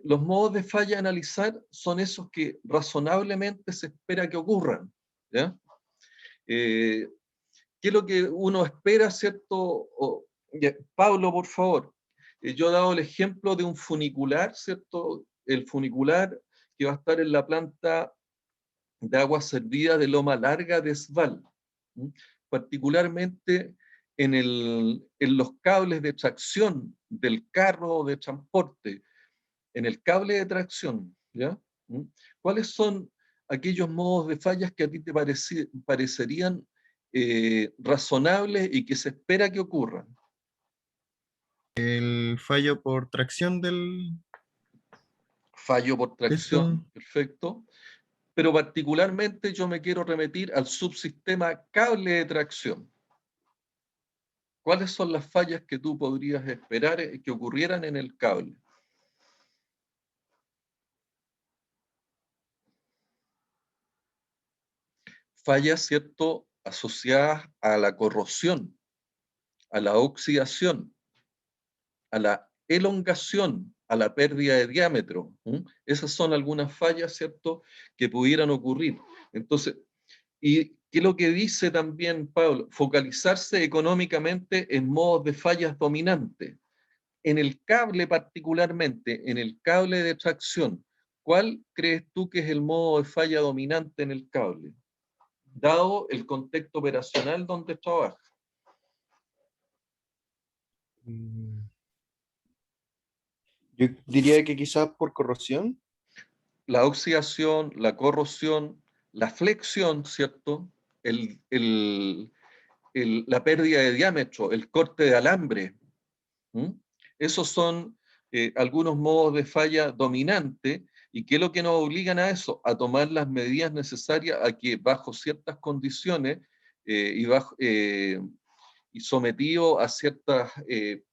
Los modos de falla a analizar son esos que razonablemente se espera que ocurran. ¿Ya? ¿Qué es lo que uno espera, ¿cierto? Pablo, por favor. Yo he dado el ejemplo de un funicular, ¿cierto? El funicular que va a estar en la planta de agua servida de Loma Larga de Sval. Particularmente en los cables de tracción del carro de transporte, en el cable de tracción, ¿ya? ¿Cuáles son aquellos modos de fallas que a ti te parecerían razonables y que se espera que ocurran? El fallo por tracción del... Fallo por Esto, tracción, perfecto. Pero particularmente yo me quiero remitir al subsistema cable de tracción. ¿Cuáles son las fallas que tú podrías esperar que ocurrieran en el cable? Fallas, ¿cierto?, asociadas a la corrosión, a la oxidación, a la elongación, a la pérdida de diámetro. Esas son algunas fallas, ¿cierto?, que pudieran ocurrir. Entonces, ¿y qué es lo que dice también Pablo? Focalizarse económicamente en modos de fallas dominantes. En el cable particularmente, en el cable de tracción, ¿cuál crees tú que es el modo de falla dominante en el cable? Dado el contexto operacional donde trabaja. Yo diría que quizás por corrosión. La oxidación, la corrosión, la flexión, ¿cierto? La pérdida de diámetro, el corte de alambre, ¿Mm? Esos son algunos modos de falla dominante. ¿Y qué es lo que nos obligan a eso? A tomar las medidas necesarias a que bajo ciertas condiciones y sometido a ciertas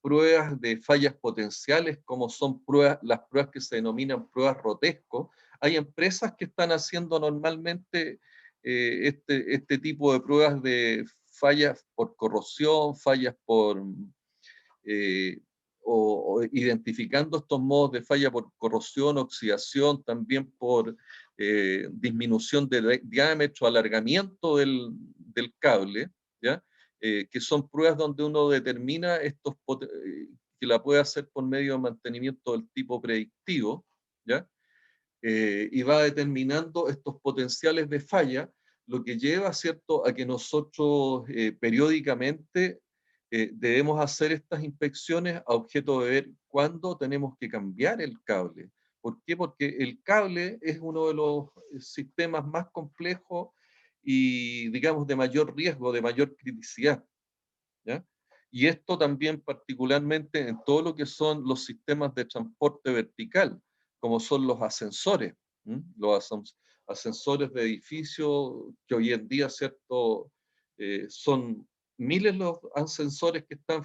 pruebas de fallas potenciales, como son las pruebas que se denominan pruebas Rotesco. Hay empresas que están haciendo normalmente este tipo de pruebas de fallas por corrosión, fallas por o identificando estos modos de falla por corrosión, oxidación, también por disminución de diámetro, alargamiento del cable, ¿ya? Que son pruebas donde uno determina que la puede hacer por medio de mantenimiento del tipo predictivo, ¿ya? Y va determinando estos potenciales de falla, lo que lleva, ¿cierto?, a que nosotros periódicamente debemos hacer estas inspecciones a objeto de ver cuándo tenemos que cambiar el cable. ¿Por qué? Porque el cable es uno de los sistemas más complejos y, digamos, de mayor riesgo, de mayor criticidad, ¿ya? Y esto también particularmente en todo lo que son los sistemas de transporte vertical, como son los ascensores, los ascensores de edificios, que hoy en día, ¿cierto? Son miles los ascensores que están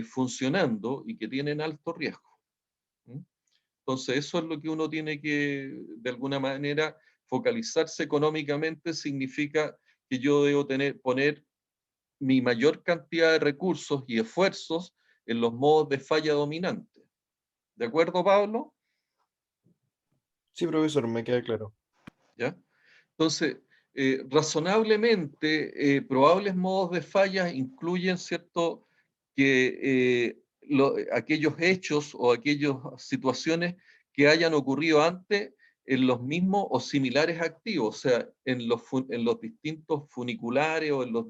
funcionando y que tienen alto riesgo. Entonces, eso es lo que uno tiene que, de alguna manera, focalizarse económicamente, significa que yo debo poner mi mayor cantidad de recursos y esfuerzos en los modos de falla dominante. ¿De acuerdo, Pablo? Sí, profesor, me queda claro. ¿Ya? Entonces, razonablemente, probables modos de falla incluyen, ¿cierto?, que aquellos hechos o aquellas situaciones que hayan ocurrido antes en los mismos o similares activos, o sea, en los distintos funiculares o en los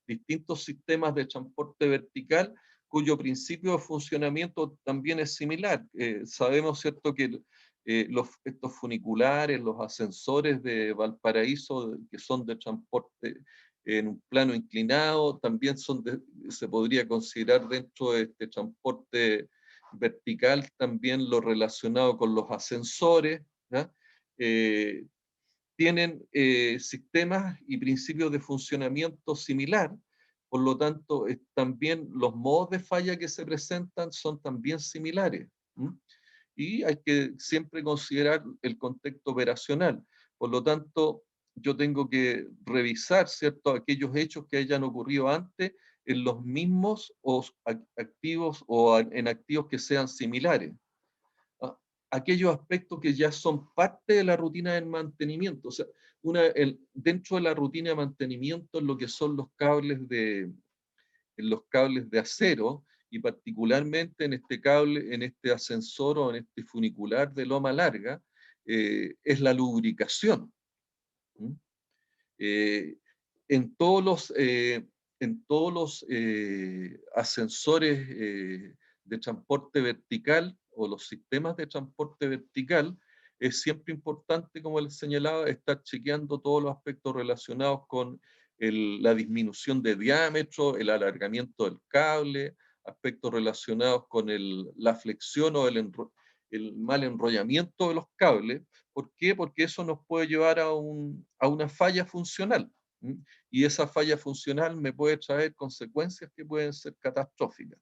distintos sistemas de transporte vertical, cuyo principio de funcionamiento también es similar. Sabemos, ¿cierto?, que estos funiculares, los ascensores de Valparaíso, que son de transporte en un plano inclinado, también se podría considerar dentro de este transporte vertical también lo relacionado con los ascensores, ¿ya? Tienen sistemas y principios de funcionamiento similar, por lo tanto, también los modos de falla que se presentan son también similares. Y hay que siempre considerar el contexto operacional. Por lo tanto, yo tengo que revisar, ¿cierto?, aquellos hechos que hayan ocurrido antes en los mismos activos o en activos que sean similares. Aquellos aspectos que ya son parte de la rutina del mantenimiento. O sea, dentro de la rutina de mantenimiento en lo que son los cables de acero, y particularmente en este cable, en este ascensor o en este funicular de loma larga, es la lubricación. En todos los ascensores de transporte vertical o los sistemas de transporte vertical, es siempre importante, como les señalaba, estar chequeando todos los aspectos relacionados con la disminución de diámetro, el alargamiento del cable, aspectos relacionados con la flexión o el mal enrollamiento de los cables. ¿Por qué? Porque eso nos puede llevar a una falla funcional. Y esa falla funcional me puede traer consecuencias que pueden ser catastróficas.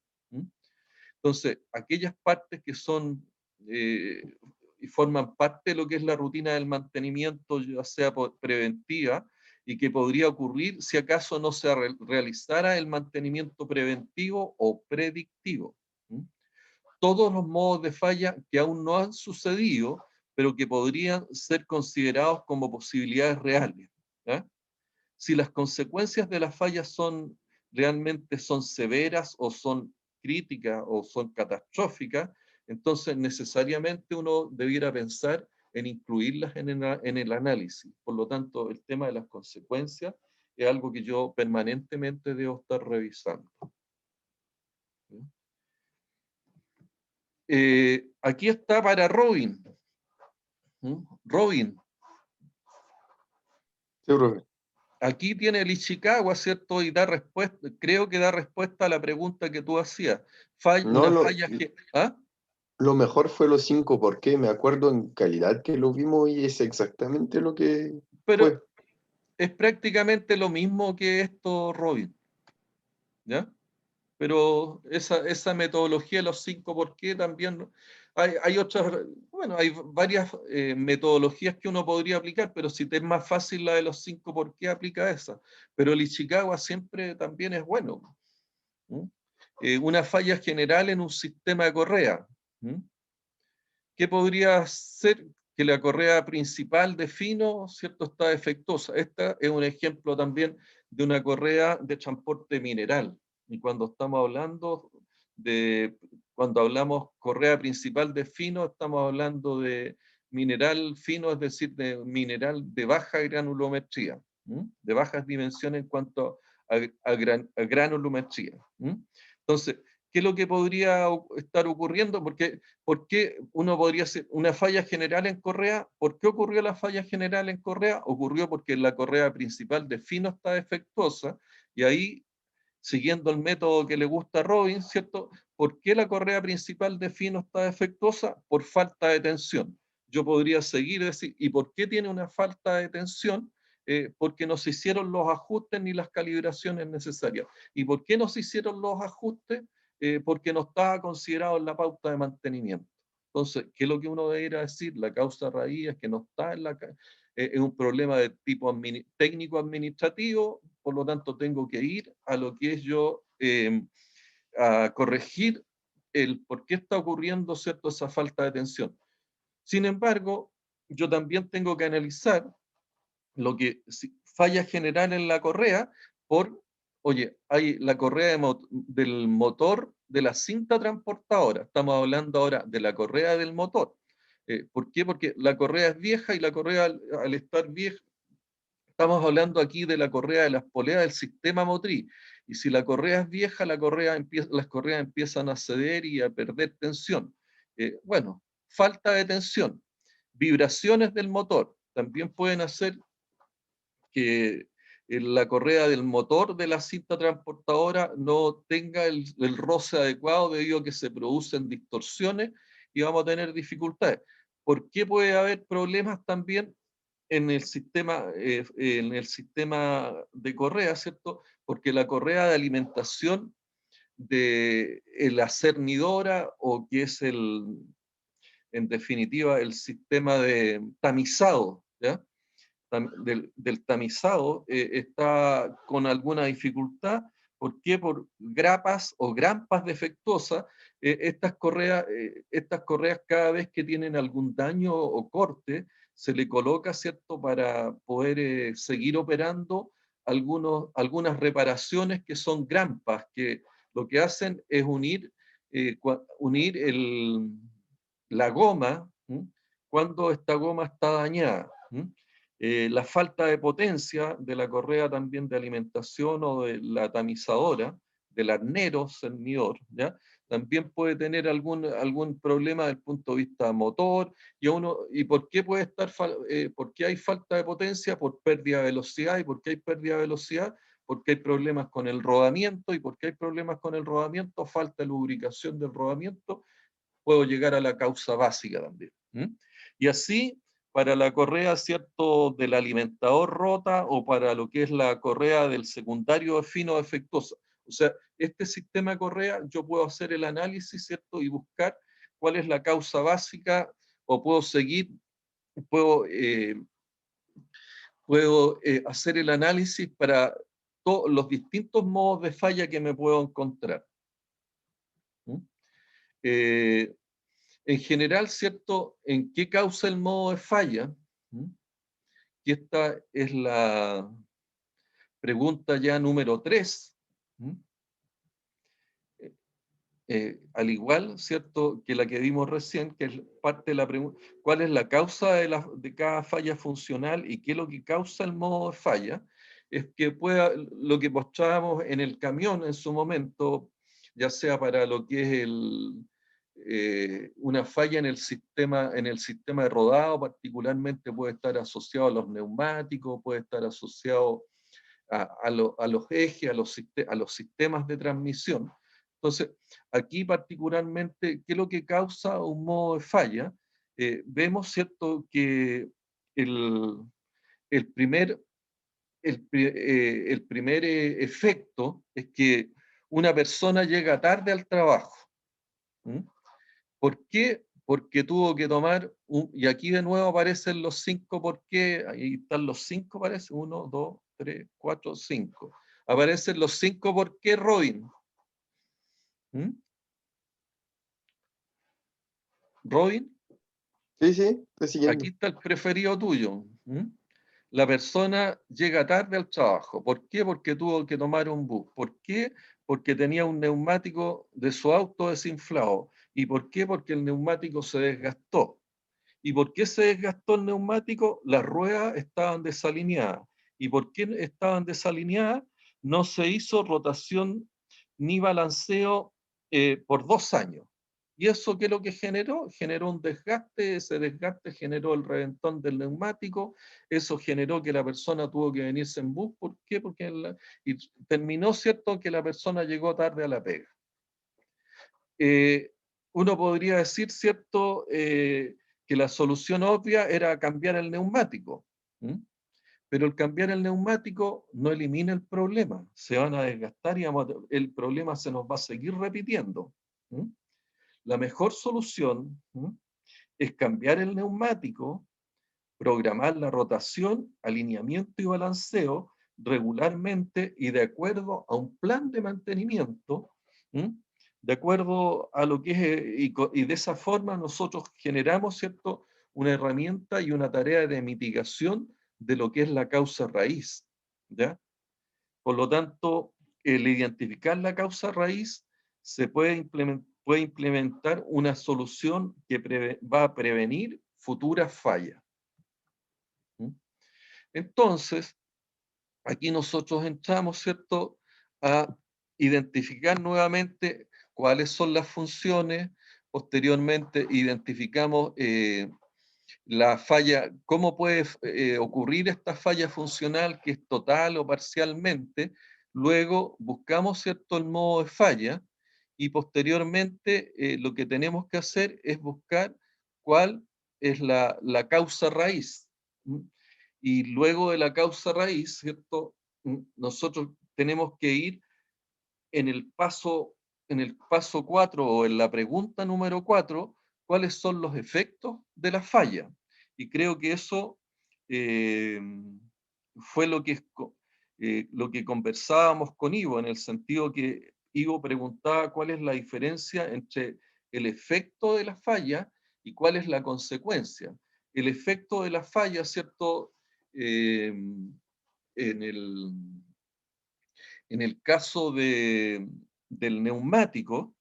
Entonces, aquellas partes que son y forman parte de lo que es la rutina del mantenimiento, ya sea preventiva, y que podría ocurrir si acaso no se realizara el mantenimiento preventivo o predictivo. Todos los modos de falla que aún no han sucedido, pero que podrían ser considerados como posibilidades reales. ¿Ya? Si las consecuencias de las fallas realmente son severas o son críticas o son catastróficas, entonces necesariamente uno debiera pensar en incluirlas en el análisis. Por lo tanto, el tema de las consecuencias es algo que yo permanentemente debo estar revisando. Aquí está para Robin. Robin. Sí, profe. aquí tiene el Ishikawa, ¿cierto? Y da respuesta, creo que da respuesta a la pregunta que tú hacías. No, Una falla... ¿Ah? lo mejor fue los 5 por qué. Me acuerdo en calidad que lo vimos y es exactamente lo que Pero fue. es prácticamente lo mismo que esto, Robin. ¿Ya? Pero esa metodología de los 5 por qué también hay otras, bueno, hay varias metodologías que uno podría aplicar, pero si te es más fácil la de los 5 por qué, aplica esa. Pero el Ishikawa siempre también es bueno. Una falla general en un sistema de correa. ¿Qué podría ser? Que la correa principal de fino, ¿cierto?, está defectuosa. Esta es un ejemplo también de una correa de transporte mineral. Y cuando estamos hablando cuando hablamos correa principal de fino, estamos hablando de mineral fino, es decir, de mineral de baja granulometría, de bajas dimensiones en cuanto a granulometría. Entonces, ¿qué es lo que podría estar ocurriendo? ¿Por qué uno podría hacer una falla general en correa? ¿Por qué ocurrió la falla general en correa? Ocurrió porque la correa principal de fino está defectuosa, y ahí, siguiendo el método que le gusta a Robin, ¿cierto? ¿Por qué la correa principal de fino está defectuosa? Por falta de tensión. Yo podría seguir y decir, ¿y por qué tiene una falta de tensión? Porque no se hicieron los ajustes ni las calibraciones necesarias. ¿Y por qué no se hicieron los ajustes? Porque no estaba considerado en la pauta de mantenimiento. Entonces, ¿qué es lo que uno debería decir? La causa raíz es que no está en la... es un problema de tipo técnico-administrativo, por lo tanto tengo que ir a lo que es yo a corregir el por qué está ocurriendo, ¿cierto?, esa falta de tensión. Sin embargo, yo también tengo que analizar lo que falla general en la correa oye, hay la correa del motor de la cinta transportadora. Estamos hablando ahora de la correa del motor. ¿Por qué? Porque la correa es vieja, y la correa al estar vieja, estamos hablando aquí de la correa de las poleas del sistema motriz. Y si la correa es vieja, las correas empiezan a ceder y a perder tensión. Bueno, falta de tensión. Vibraciones del motor también pueden hacer que la correa del motor de la cinta transportadora no tenga el roce adecuado, debido a que se producen distorsiones y vamos a tener dificultades. ¿Por qué puede haber problemas también en el sistema de correa, ¿cierto? Porque la correa de alimentación de la cernidora, o que es en definitiva el sistema de tamizado, ¿ya? Del tamizado, está con alguna dificultad. ¿Por qué? Por grapas o grampas defectuosas. Estas correas cada vez que tienen algún daño o corte, se le coloca, ¿cierto?, para poder seguir operando algunas reparaciones que son grampas, que lo que hacen es unir la goma, cuando esta goma está dañada. La falta de potencia de la correa también de alimentación o de la tamizadora, del arnero cernidor, ¿ya? También puede tener algún problema desde el punto de vista motor. ¿Y por qué por qué hay falta de potencia? Por pérdida de velocidad. ¿Y por qué hay pérdida de velocidad? Porque hay problemas con el rodamiento. ¿Y por qué hay problemas con el rodamiento? Falta de lubricación del rodamiento. Puedo llegar a la causa básica también. Y así, para la correa, ¿cierto?, del alimentador rota, o para lo que es la correa del secundario fino defectuosa. O sea, este sistema de correa, yo puedo hacer el análisis, ¿cierto?, y buscar cuál es la causa básica, o puedo hacer el análisis para todos los distintos modos de falla que me puedo encontrar. En general, ¿cierto?, ¿en qué causa el modo de falla? Y esta es la pregunta ya número 3. Al igual, ¿cierto?, que la que vimos recién, que es parte de la pregunta, ¿cuál es la causa de cada falla funcional y qué es lo que causa el modo de falla? Es que lo que mostrábamos en el camión en su momento, ya sea para lo que es una falla en el sistema de rodado, particularmente puede estar asociado a los neumáticos, puede estar asociado a los ejes, a los sistemas de transmisión. Entonces, aquí particularmente, ¿qué es lo que causa un modo de falla? Vemos, ¿cierto?, que el primer efecto es que una persona llega tarde al trabajo. ¿Mm? ¿Por qué? Porque tuvo que tomar, y aquí de nuevo aparecen los 5 por qué, ahí están los 5, parece, 1, 2, 3, 4, 5. Aparecen los 5 por qué, Robin. ¿Mm? Robin, Sí, sí, estoy siguiendo. aquí está el preferido tuyo. ¿Mm? La persona llega tarde al trabajo. ¿Por qué? Porque tuvo que tomar un bus. ¿Por qué? Porque tenía un neumático de su auto desinflado. ¿Y por qué? Porque el neumático se desgastó. ¿Y por qué se desgastó el neumático? Las ruedas estaban desalineadas. ¿Y por qué estaban desalineadas? No se hizo rotación ni balanceo por 2 años. ¿Y eso qué es lo que generó? Generó un desgaste, ese desgaste generó el reventón del neumático, eso generó que la persona tuvo que venirse en bus. ¿Por qué? Porque y terminó, ¿cierto?, que la persona llegó tarde a la pega. Uno podría decir, ¿cierto?, que la solución obvia era cambiar el neumático. ¿Mm? Pero el cambiar el neumático no elimina el problema. Se van a desgastar y el problema se nos va a seguir repitiendo. ¿Mm? La mejor solución es cambiar el neumático, programar la rotación, alineamiento y balanceo regularmente y de acuerdo a un plan de mantenimiento, de acuerdo a lo que es, y de esa forma nosotros generamos, ¿cierto?, una herramienta y una tarea de mitigación de lo que es la causa raíz, ¿ya? Por lo tanto, el identificar la causa raíz se puede implementar una solución que va a prevenir futuras fallas. ¿Mm? Entonces, aquí nosotros entramos, ¿cierto?, a identificar nuevamente cuáles son las funciones. Posteriormente identificamos la falla, cómo puede ocurrir esta falla funcional, que es total o parcialmente. Luego buscamos, ¿cierto?, el modo de falla, y posteriormente lo que tenemos que hacer es buscar cuál es la causa raíz. ¿Mm? Y luego de la causa raíz, ¿cierto?, nosotros tenemos que ir en el paso 4 o en la pregunta número 4, cuáles son los efectos de la falla. Y creo que eso fue lo que conversábamos con Ivo, en el sentido que Ivo preguntaba cuál es la diferencia entre el efecto de la falla y cuál es la consecuencia. El efecto de la falla, ¿cierto? En el caso del neumático,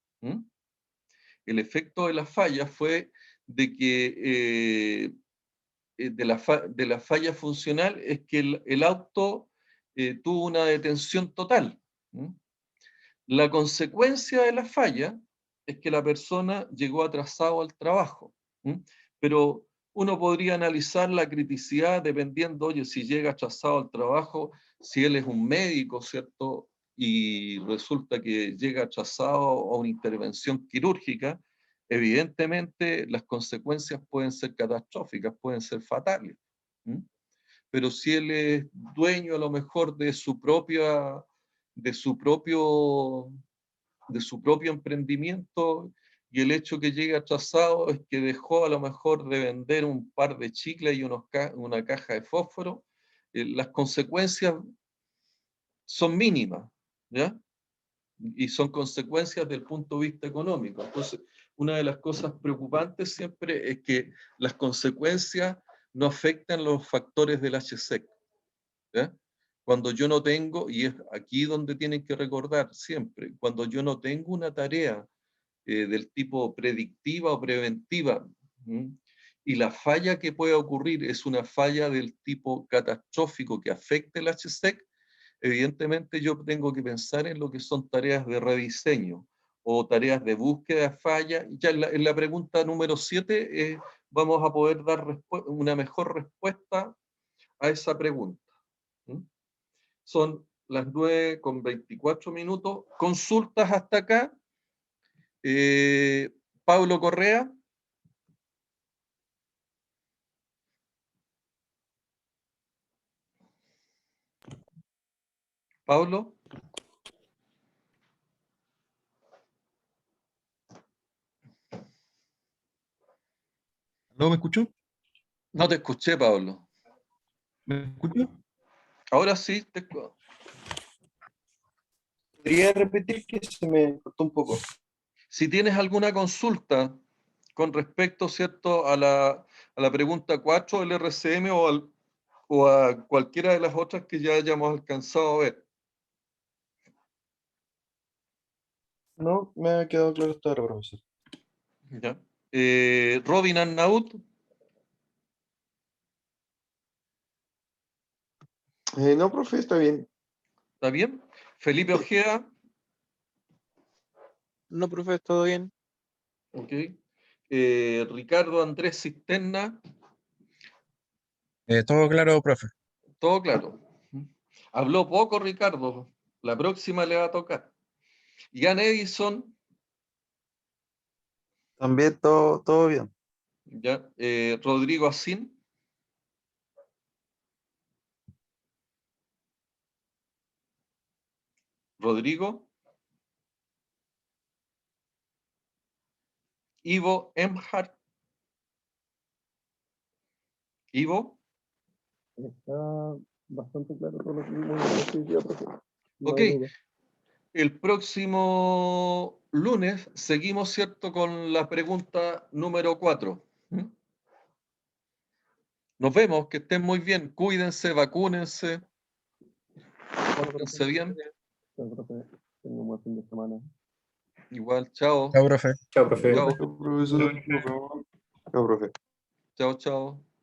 el efecto de la falla fue de que de la falla funcional es que el auto tuvo una detención total. La consecuencia de la falla es que la persona llegó atrasado al trabajo. Pero uno podría analizar la criticidad dependiendo, oye, si llega atrasado al trabajo, si él es un médico, ¿cierto?, y resulta que llega atrasado a una intervención quirúrgica, evidentemente las consecuencias pueden ser catastróficas, pueden ser fatales. Pero si él es dueño a lo mejor de su propio emprendimiento, y el hecho que llegue atrasado es que dejó a lo mejor de vender un par de chicles y una caja de fósforo, las consecuencias son mínimas, ¿ya? Y son consecuencias del punto de vista económico. Entonces, una de las cosas preocupantes siempre es que las consecuencias no afectan los factores del HSEC, ¿ya? Cuando yo no tengo, y es aquí donde tienen que recordar siempre, cuando yo no tengo una tarea del tipo predictiva o preventiva, y la falla que puede ocurrir es una falla del tipo catastrófico que afecte el HSEC, evidentemente yo tengo que pensar en lo que son tareas de rediseño o tareas de búsqueda de falla. Ya en la pregunta número 7 vamos a poder dar una mejor respuesta a esa pregunta. Son las 9:24. ¿Consultas hasta acá? Pablo Correa. Pablo. ¿Aló, me escuchó? No te escuché, Pablo. ¿Me escuchó? Ahora sí te... ¿Podría repetir que se me cortó un poco? Si tienes alguna consulta con respecto, ¿cierto?, a la pregunta 4 del RCM o a cualquiera de las otras que ya hayamos alcanzado a ver. No, me ha quedado claro hasta ahora, profesor. ¿Ya? Robin Arnaut. No, profe, está bien. ¿Está bien? Felipe Ojeda. No, profe, todo bien. Ok. Ricardo Andrés Cisterna. Todo claro, profe. Todo claro. Habló poco Ricardo. La próxima le va a tocar. Ian Edison. También todo bien. ¿Ya? Rodrigo Asín. Rodrigo. Ivo Emhart. Ivo. Está bastante claro todo lo que vimos en la actividad, profe. No Ok. hay duda. El próximo lunes seguimos, ¿cierto?, con la pregunta número 4. Nos vemos, que estén muy bien. Cuídense, vacúnense. Pórtense bien. Chao, profe. Tengo un buen fin de semana. Igual, chao. Chao, profe. Chao, profe. Chao, Profesor, nos vemos. Chao, profe. chao, chao.